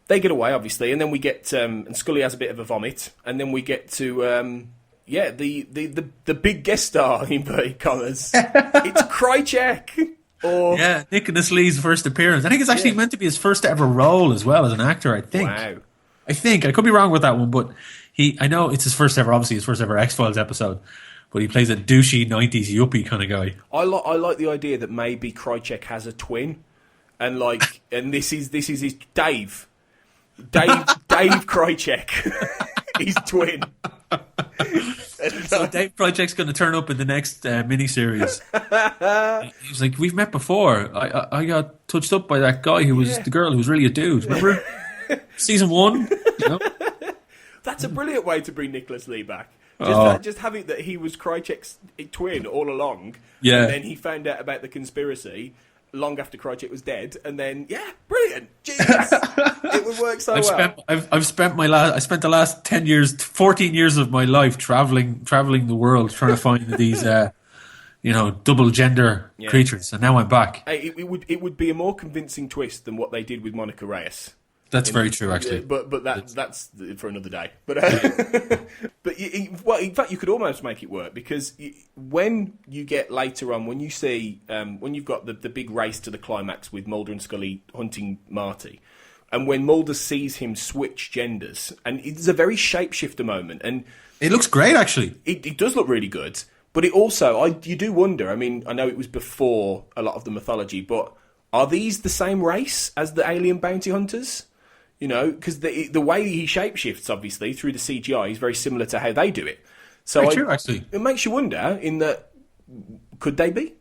they get away, obviously, and then we get and Scully has a bit of a vomit, and then we get to the big guest star in inverted commas. It's Krycek. Or Nicholas Lee's first appearance. I think it's actually meant to be his first ever role as well as an actor. I think. Wow. I could be wrong with that one, but I know it's his first ever, obviously his first ever X-Files episode, but he plays a douchey 90s yuppie kind of guy. I like the idea that maybe Krycek has a twin, and like, and this is his Dave Krycek, his twin. So Dave Krycek's going to turn up in the next miniseries. He's like, we've met before. I got touched up by that guy who was the girl who was really a dude. Remember? Season 1, you know? That's a brilliant way to bring Nicholas Lee back. Just having that he was Krycek's twin all along, and then he found out about the conspiracy long after Krycek was dead, and then brilliant, genius. It would work so well. I spent the last 10 years, 14 years of my life traveling the world trying to find these double gender creatures, and now I'm back. Hey, it would be a more convincing twist than what they did with Monica Reyes. That's very true, actually. But that's for another day. But in fact, you could almost make it work, because when you get later on, when you see when you've got the big race to the climax with Mulder and Scully hunting Marty, and when Mulder sees him switch genders, and it's a very shapeshifter moment, and it looks great, actually. It does look really good, but it also you do wonder. I mean, I know it was before a lot of the mythology, but are these the same race as the alien bounty hunters? You know, because the way he shapeshifts, obviously, through the CGI is very similar to how they do it. So true, actually. It makes you wonder, in that, could they be?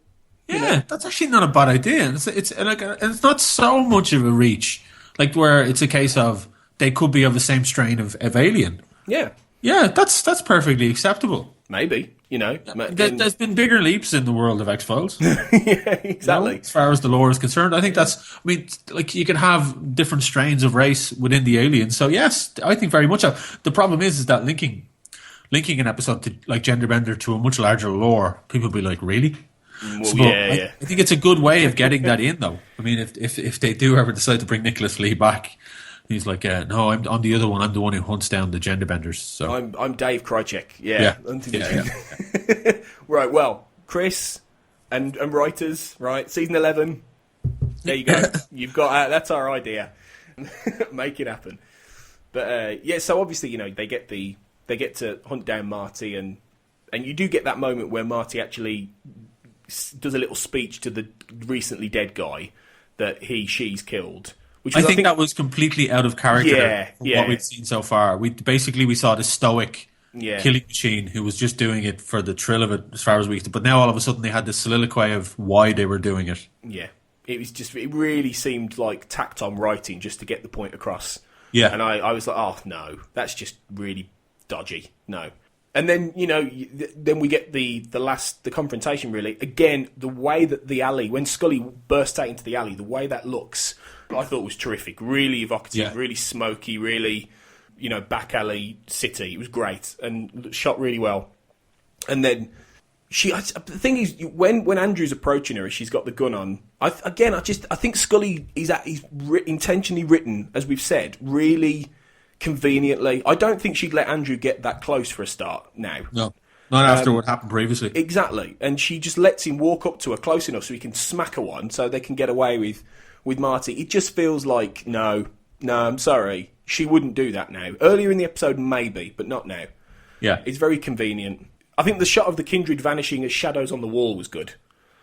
Yeah, that's actually not a bad idea. It's not so much of a reach, like where it's a case of they could be of the same strain of alien. Yeah. Yeah, that's perfectly acceptable. Maybe, you know. There's been bigger leaps in the world of X-Files. Yeah, exactly. You know, as far as the lore is concerned, I think like you can have different strains of race within the aliens. So yes, I think very much so. The problem is that linking an episode to like Genderbender to a much larger lore, people will be like, really? Well, I think it's a good way of getting that in, though. I mean, if they do ever decide to bring Nicholas Lee back, he's like, no, I'm the other one. I'm the one who hunts down the Genderbenders. So I'm Dave Krycek. Yeah. Right. Well, Chris and writers. Right. Season 11. There you go. You've got that's our idea. Make it happen. But so obviously, you know, they get to hunt down Marty, and you do get that moment where Marty actually does a little speech to the recently dead guy that she's killed. Which I think that was completely out of character from yeah. what we've seen so far. We saw the stoic killing machine who was just doing it for the thrill of it, as far as we could. But now all of a sudden they had this soliloquy of why they were doing it. Yeah, it really seemed like tacked on writing just to get the point across. Yeah, and I was like, oh no, that's just really dodgy. No. And then, you know, then we get the confrontation, really. Again, the way that the alley, when Scully bursts out into the alley, the way that looks, I thought was terrific. Really evocative, really smoky, really, you know, back alley city. It was great and shot really well. And then the thing is, when Andrew's approaching her, she's got the gun on. I think Scully is intentionally written, as we've said, really conveniently. I don't think she'd let Andrew get that close for a start now. No, not after what happened previously. Exactly. And she just lets him walk up to her close enough so he can smack her one so they can get away with Marty. It just feels like, no, I'm sorry. She wouldn't do that now. Earlier in the episode, maybe, but not now. Yeah. It's very convenient. I think the shot of the kindred vanishing as shadows on the wall was good.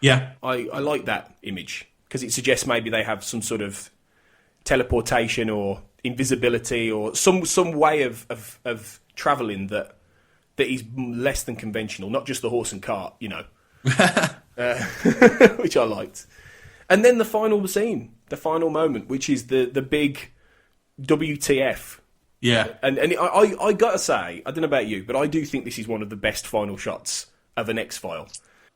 Yeah. I like that image because it suggests maybe they have some sort of teleportation or invisibility or some way of travelling that that is less than conventional, not just the horse and cart, which I liked. And then the final scene, the final moment, which is the big WTF. Yeah. And I gotta say, I don't know about you, but I do think this is one of the best final shots of an X-File.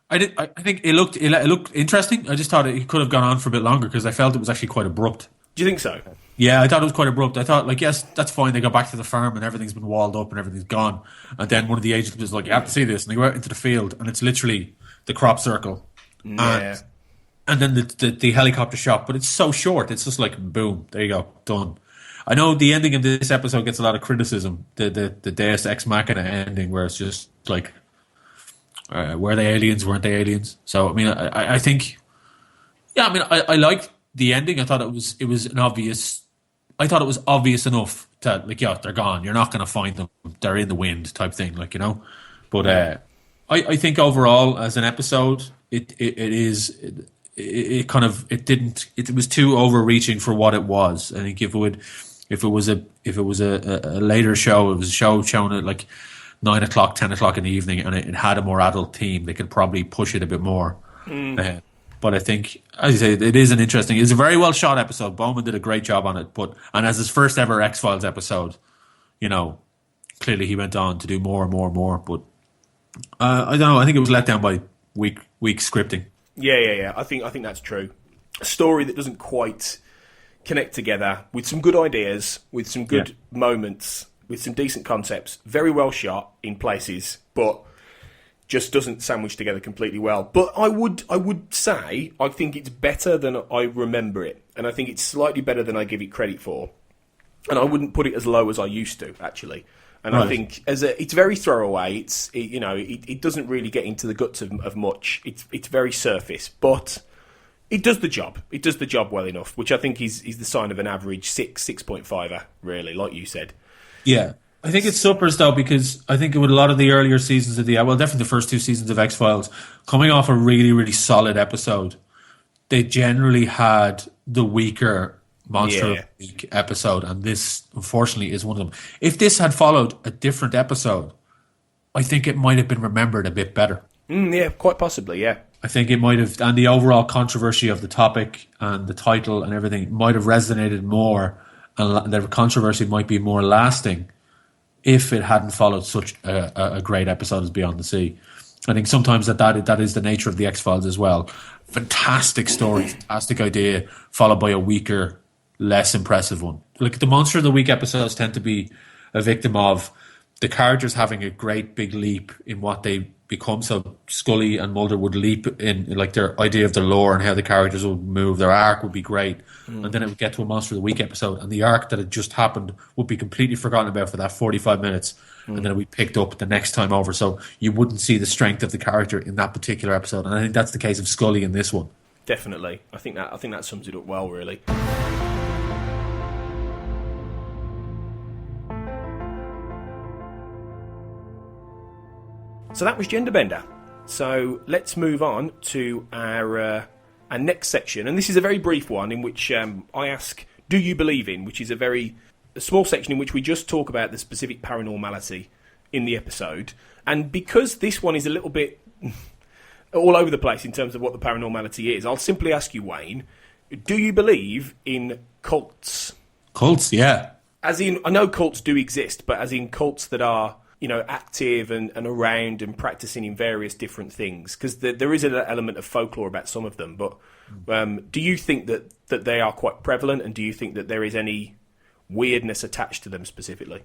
I think it looked interesting. I just thought it could have gone on for a bit longer because I felt it was actually quite abrupt. Do you think so? Yeah, I thought it was quite abrupt. I thought, yes, that's fine. They go back to the farm and everything's been walled up and everything's gone. And then one of the agents was like, you have to see this. And they go out into the field and it's literally the crop circle. Yeah. And then the helicopter shot. But it's so short. It's just like, boom, there you go, done. I know the ending of this episode gets a lot of criticism. The Deus Ex Machina ending where it's just like, were they aliens? Weren't they aliens? So, I mean, I think... Yeah, I mean, I liked the ending. I thought it was an obvious... I thought it was obvious enough to, they're gone. You're not going to find them. They're in the wind type thing, But I think overall, as an episode, it was too overreaching for what it was. I think if it was a later show, it was a show shown at 9 o'clock, 10 o'clock in the evening, and it had a more adult theme, they could probably push it a bit more. But I think, as you say, it's a very well shot episode. Bowman did a great job on it. And as his first ever X-Files episode, clearly he went on to do more and more and more. But I don't know. I think it was let down by weak scripting. Yeah. I think that's true. A story that doesn't quite connect together, with some good ideas, with some good moments, with some decent concepts, very well shot in places, but just doesn't sandwich together completely well. But I would say I think it's better than I remember it, and I think it's slightly better than I give it credit for. And I wouldn't put it as low as I used to, actually. And right. I think it's very throwaway. It doesn't really get into the guts of much. It's very surface, but it does the job. It does the job well enough, which I think is the sign of an average 6.5er, really, like you said. Yeah. I think it suffers, though, because I think with a lot of the earlier seasons of definitely the first two seasons of X-Files, coming off a really, really solid episode, they generally had the weaker Monster of the Week episode, and this, unfortunately, is one of them. If this had followed a different episode, I think it might have been remembered a bit better. Yeah, quite possibly, yeah. I think it might have, and the overall controversy of the topic and the title and everything might have resonated more, and the controversy might be more lasting if it hadn't followed such a great episode as Beyond the Sea. I think sometimes that is the nature of the X-Files as well. Fantastic story, fantastic idea, followed by a weaker, less impressive one. The Monster of the Week episodes tend to be a victim of the characters having a great big leap in what they become. So Scully and Mulder would leap in their idea of the lore and how the characters would move. Their arc would be great. And then it would get to a Monster of the Week episode, and the arc that had just happened would be completely forgotten about for that 45 minutes. And then it would be picked up the next time over. So you wouldn't see the strength of the character in that particular episode. And I think that's the case of Scully in this one. Definitely. I think that sums it up well, really. So that was Genderbender. So let's move on to our next section. And this is a very brief one in which I ask, do you believe in? Which is a small section in which we just talk about the specific paranormality in the episode. And because this one is a little bit all over the place in terms of what the paranormality is, I'll simply ask you, Wayne, do you believe in cults? Cults, yeah. As in, I know cults do exist, but as in cults that are active and around and practicing in various different things, because there is an element of folklore about some of them. But do you think that they are quite prevalent, and do you think that there is any weirdness attached to them specifically?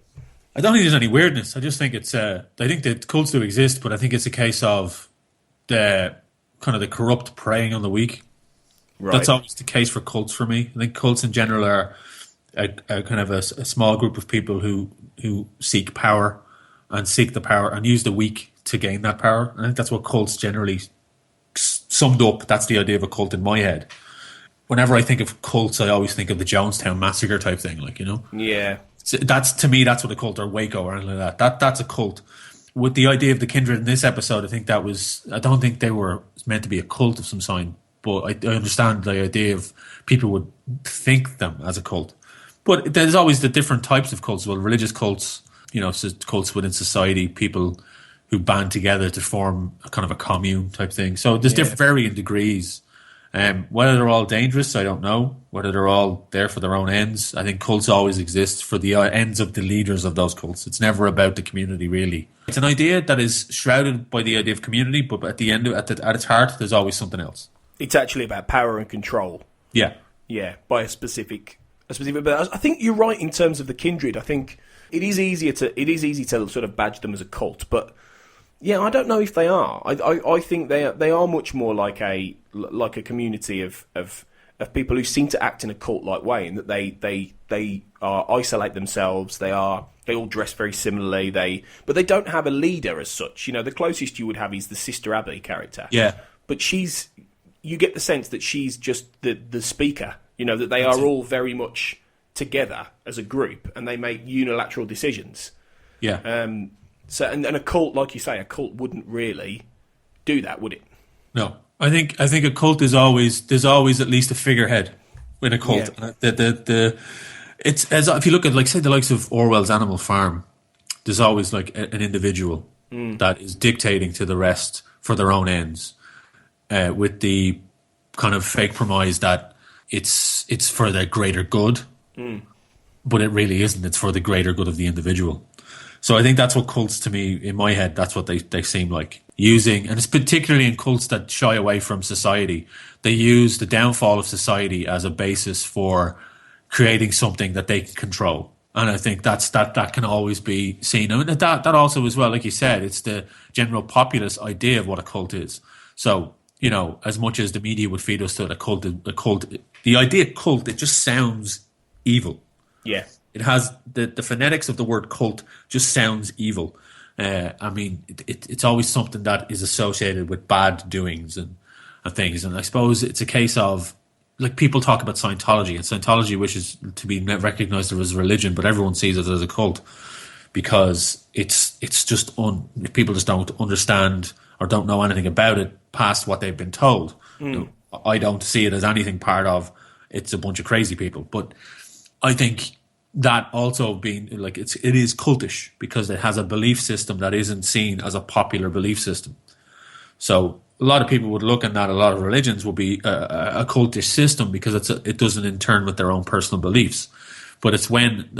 I don't think there's any weirdness. I just think it's. I think that cults do exist, but I think it's a case of the kind of the corrupt preying on the weak. Right. That's always the case for cults for me. I think cults in general are a kind of a small group of people who seek power. And seek the power and use the weak to gain that power. I think that's what cults generally summed up. That's the idea of a cult in my head. Whenever I think of cults, I always think of the Jonestown Massacre type thing, Yeah. So to me, that's what a cult, or Waco or anything like that. That's a cult. With the idea of the kindred in this episode, I don't think they were meant to be a cult of some sign, but I understand the idea of people would think them as a cult. But there's always the different types of cults. Well, religious cults, cults within society, people who band together to form a kind of a commune type thing. So there's different varying degrees. Whether they're all dangerous, I don't know. Whether they're all there for their own ends. I think cults always exist for the ends of the leaders of those cults. It's never about the community, really. It's an idea that is shrouded by the idea of community, but at the end, at its heart, there's always something else. It's actually about power and control. Yeah. Yeah, by a specific. But I think you're right in terms of the kindred. I think it is easy to sort of badge them as a cult, but yeah, I don't know if they are. I think they are much more like a community of people who seem to act in a cult-like way, in that they isolate themselves. They all dress very similarly. But they don't have a leader as such. The closest you would have is the Sister Abby character. Yeah, but you get the sense that she's just the speaker. That they are all very much together as a group, and they make unilateral decisions. Yeah. So, and a cult, like you say, a cult wouldn't really do that, would it? No, I think a cult there's always at least a figurehead in a cult. Yeah. It's as if you look at, like, say, the likes of Orwell's Animal Farm, there's always like an individual that is dictating to the rest for their own ends, with the kind of fake premise that it's for the greater good, but it really isn't. It's for the greater good of the individual. So I think that's what cults, to me, in my head, that's what they seem like. Using, and it's particularly in cults that shy away from society, they use the downfall of society as a basis for creating something that they can control. And I think that can always be seen. I mean, that also as well, like you said, it's the general populace idea of what a cult is. So, as much as the media would feed us that the idea cult, it just sounds evil. Yeah. It has the phonetics of the word cult just sounds evil. I mean, it's always something that is associated with bad doings and things. And I suppose it's a case of, like, people talk about Scientology, and Scientology wishes to be recognized as a religion, but everyone sees it as a cult because it's just people just don't understand or don't know anything about it past what they've been told. I don't see it as anything part of it's a bunch of crazy people, but I think that also being like it is cultish because it has a belief system that isn't seen as a popular belief system. So a lot of people would look at that. A lot of religions will be a cultish system because it doesn't in turn with their own personal beliefs. But it's when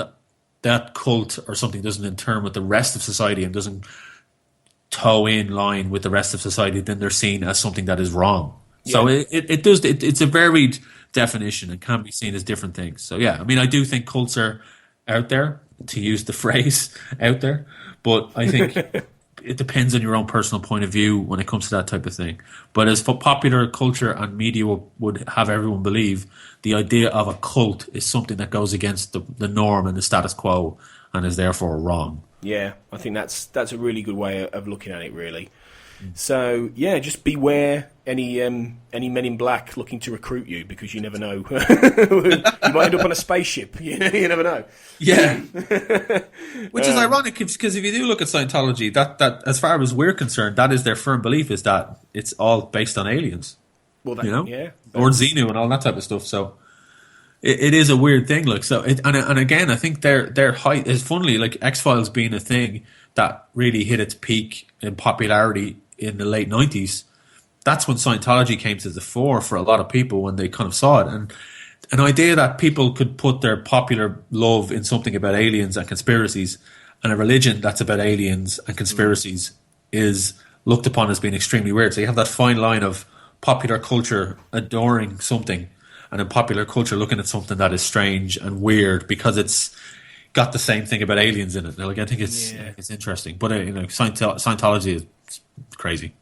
that cult or something doesn't in turn with the rest of society and doesn't toe in line with the rest of society, then they're seen as something that is wrong. Yeah. So it's a varied definition and can be seen as different things. So yeah, I mean, I do think cults are out there, to use the phrase out there, but I think it depends on your own personal point of view when it comes to that type of thing. But as for popular culture and media would have everyone believe, the idea of a cult is something that goes against the norm and the status quo and is therefore wrong. Yeah, I think that's a really good way of looking at it, really. So yeah, just beware any men in black looking to recruit you, because you never know. You might end up on a spaceship. You never know. Yeah, which is ironic because if you do look at Scientology, that as far as we're concerned, that is their firm belief, is that it's all based on aliens. Well, yeah, or Xenu and all that type of stuff. So it is a weird thing. Like, so and again, I think their height is funnily, like, X-Files being a thing that really hit its peak in popularity in the late 90s. That's when Scientology came to the fore for a lot of people when they kind of saw it. And an idea that people could put their popular love in something about aliens and conspiracies, and a religion that's about aliens and conspiracies is looked upon as being extremely weird. So you have that fine line of popular culture adoring something and in popular culture looking at something that is strange and weird because it's got the same thing about aliens in it. Like, I think it's interesting, but Scientology is crazy.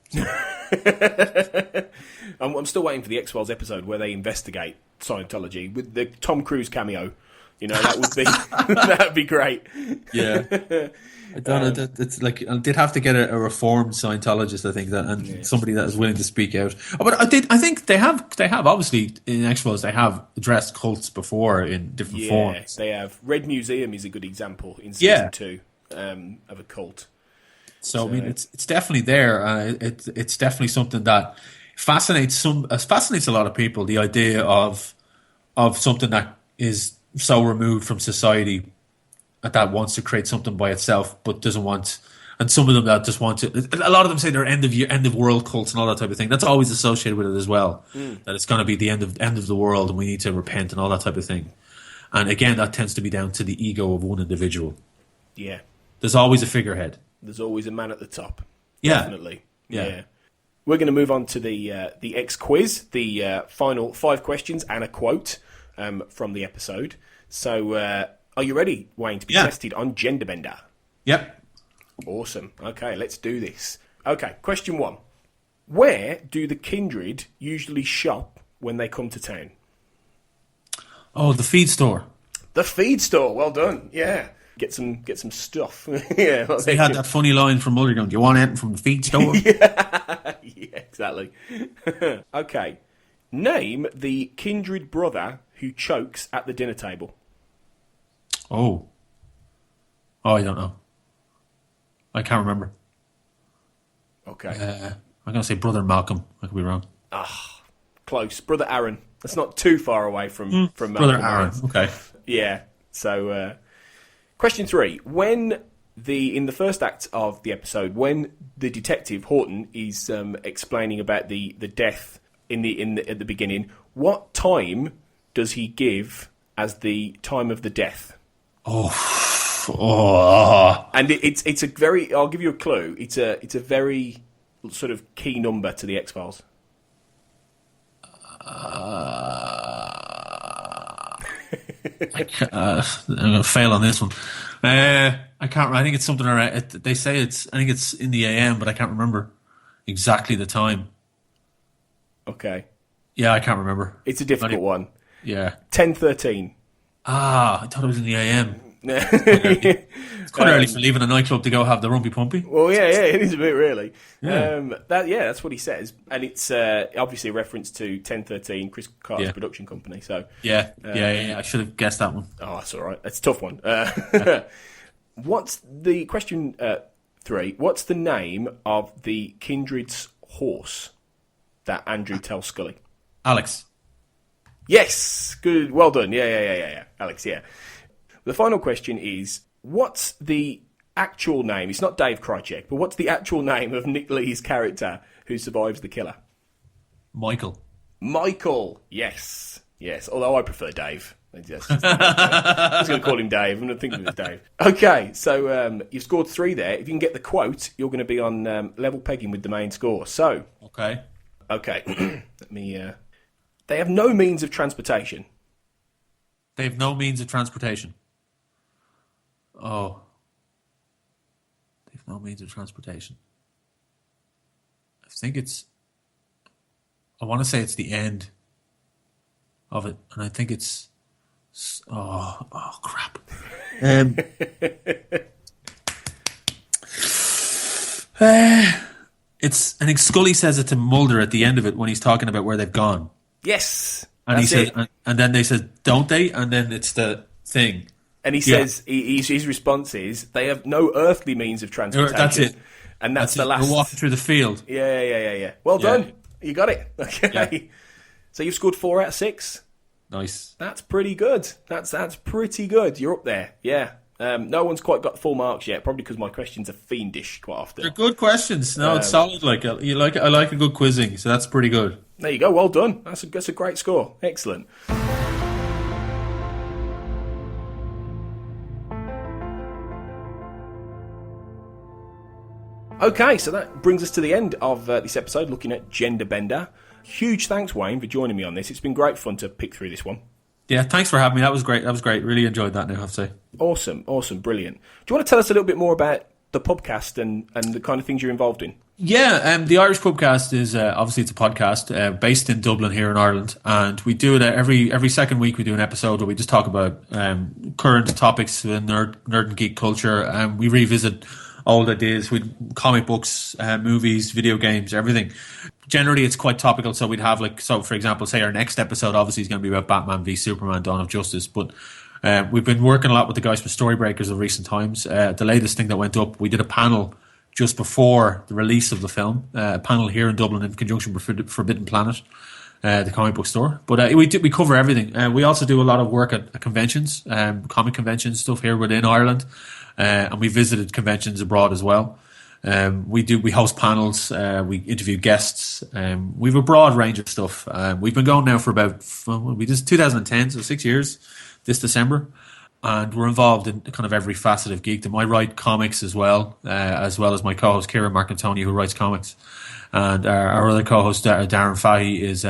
I'm still waiting for the X-Files episode where they investigate Scientology with the Tom Cruise cameo. That would be that'd be great. Yeah, I don't know. It's like they'd have to get a reformed Scientologist, I think, and somebody that is willing to speak out. But I think they have obviously in X-Files they have addressed cults before in different forms. Yes, they have. Red Museum is a good example in season 2 of a cult. So I mean, it's definitely there. It's definitely something that fascinates a lot of people. The idea of something that is so removed from society that wants to create something by itself, but doesn't want. And some of them that just want to. A lot of them say they're end of world cults and all that type of thing. That's always associated with it as well. That it's going to be the end of the world and we need to repent and all that type of thing. And again, that tends to be down to the ego of one individual. Yeah. There's always a figurehead. There's always a man at the top. Yeah. Definitely. Yeah. We're going to move on to the X quiz, the final 5 questions and a quote from the episode. So, are you ready, Wayne, to be tested on Genderbender? Yep. Awesome. Okay, let's do this. Okay, question 1. Where do the kindred usually shop when they come to town? Oh, the feed store. The feed store. Well done. Yeah. Get some stuff. Yeah. So he had that funny line from Mulder going, "Do you want anything from the feed store?" Yeah, exactly. Okay. Name the kindred brother who chokes at the dinner table. Oh, I don't know. I can't remember. Okay. I'm going to say Brother Malcolm. I could be wrong. Close. Brother Aaron. That's not too far away from Malcolm. Brother Aaron. Okay. Yeah. So, question 3. In the first act of the episode, when the detective Horton is explaining about the death at the beginning, what time does he give as the time of the death? And it's a very. I'll give you a clue. It's a very sort of key number to the X-Files. I'm going to fail on this one. I can't. I think it's something around. They say it's. I think it's in the AM, but I can't remember exactly the time. Okay. Yeah, I can't remember. It's a difficult one. Yeah. 10:13. I thought it was in the AM. It's quite early for leaving a nightclub to go have the rumpy pumpy. Well, yeah, it is a bit really. Yeah. That's what he says, and it's obviously a reference to 1013, Chris Carter's production company. So yeah, I should have guessed that one. Oh, that's all right. That's a tough one. What's the question 3? What's the name of the kindred's horse that Andrew tells Scully? Alex. Yes, good, well done. Yeah, Alex. Yeah. The final question is, what's the actual name? It's not Dave Krychek, but what's the actual name of Nick Lee's character who survives the killer? Michael. Yes. Although I prefer Dave. I was going to call him Dave. I'm not thinking of it as Dave. Okay, so you've scored 3 there. If you can get the quote, you're going to be on level pegging with the main score. So. Okay. Let me. They have no means of transportation. They have no means of transportation. Oh. They have no means of transportation. I want to say it's the end of it, and I think it's. Oh crap. It's. I think Scully says it to Mulder at the end of it when he's talking about where they've gone. Yes. And he says, and then they said, "Don't they?" And then it's the thing. And he says, his response is, "They have no earthly means of transportation." That's it. And that's the last. We're walking through the field. Yeah. Well done. You got it. Okay. Yeah. So you've scored 4 out of 6. Nice. That's pretty good. That's pretty good. You're up there. Yeah. No one's quite got full marks yet, probably because my questions are fiendish quite often. They're good questions. No, it's solid. I like a good quizzing, so that's pretty good. There you go. Well done. That's a great score. Excellent. Okay, so that brings us to the end of this episode, looking at Genderbender. Huge thanks, Wayne, for joining me on this. It's been great fun to pick through this one. Yeah, thanks for having me. That was great. Really enjoyed that, now, I have to say. Awesome, brilliant. Do you want to tell us a little bit more about the pubcast and the kind of things you're involved in? Yeah, the Irish Pubcast is obviously it's a podcast based in Dublin here in Ireland, and we do it every second week. We do an episode where we just talk about current topics in nerd and geek culture. We revisit old ideas with comic books, movies, video games, everything. Generally, it's quite topical. So we'd have for example, say our next episode obviously is going to be about Batman v Superman: Dawn of Justice, but we've been working a lot with the guys from Storybreakers of recent times. The latest thing that went up, we did a panel just before the release of the film, a panel here in Dublin in conjunction with Forbidden Planet. the comic book store. But we cover everything. We also do a lot of work at conventions, comic conventions, stuff here within Ireland, and we visited conventions abroad as well. We host panels, we interview guests, we have a broad range of stuff. We've been going now for we did 2010, so 6 years this December, and we're involved in kind of every facet of geekdom. I write comics as well as my co-host Kieran Marcantoni, who writes comics, and our other co-host Darren Fahey is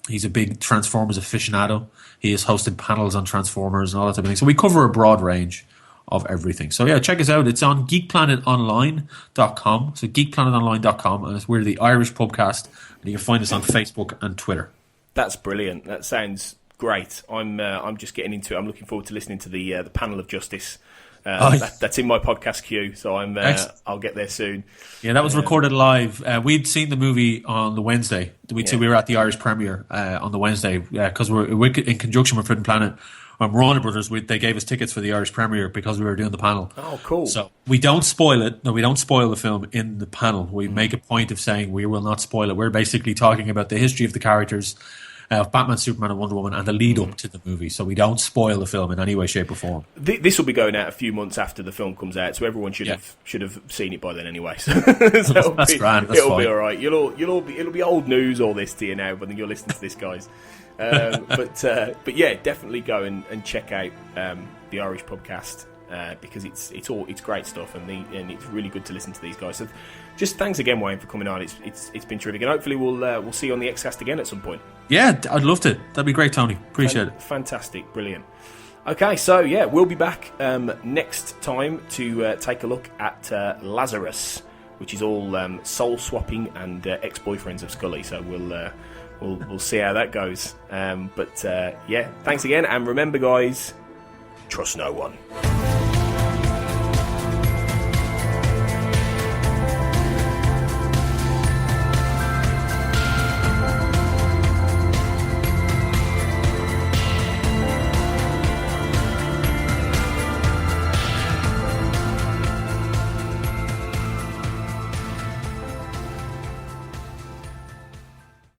he's a big Transformers aficionado. He has hosted panels on Transformers and all that type of thing. So we cover a broad range of everything. So yeah, check us out. It's on geekplanetonline.com. So geekplanetonline.com, and we're the Irish Pubcast, and you can find us on Facebook and Twitter. That's brilliant. That sounds great. I'm just getting into it. I'm looking forward to listening to the Panel of Justice. That's in my podcast queue, so I'll get there soon. Yeah, that was recorded live. We'd seen the movie on the Wednesday. We were at the Irish premiere on the Wednesday because we're in conjunction with Forbidden Planet. Warner Brothers, they gave us tickets for the Irish premiere because we were doing the panel. Oh, cool. So we don't spoil it. No, we don't spoil the film in the panel. We make a point of saying we will not spoil it. We're basically talking about the history of the characters of Batman, Superman and Wonder Woman and the lead up to the movie. So we don't spoil the film in any way, shape or form. This will be going out a few months after the film comes out, so everyone should have seen it by then anyway. So that's grand. It'll be all right. It'll be old news all this to you now, but then you're listening to this, guys. But yeah, definitely go and check out the Irish Pubcast because it's great stuff and it's really good to listen to these guys. So just thanks again, Wayne, for coming on. It's been terrific, and hopefully we'll see you on the Xcast again at some point. Yeah, I'd love to. That'd be great, Tony. Appreciate it. Fantastic, brilliant. Okay, so yeah, we'll be back next time to take a look at Lazarus, which is all soul swapping and ex-boyfriends of Scully. So we'll see how that goes. But yeah, thanks again, and remember, guys, trust no one.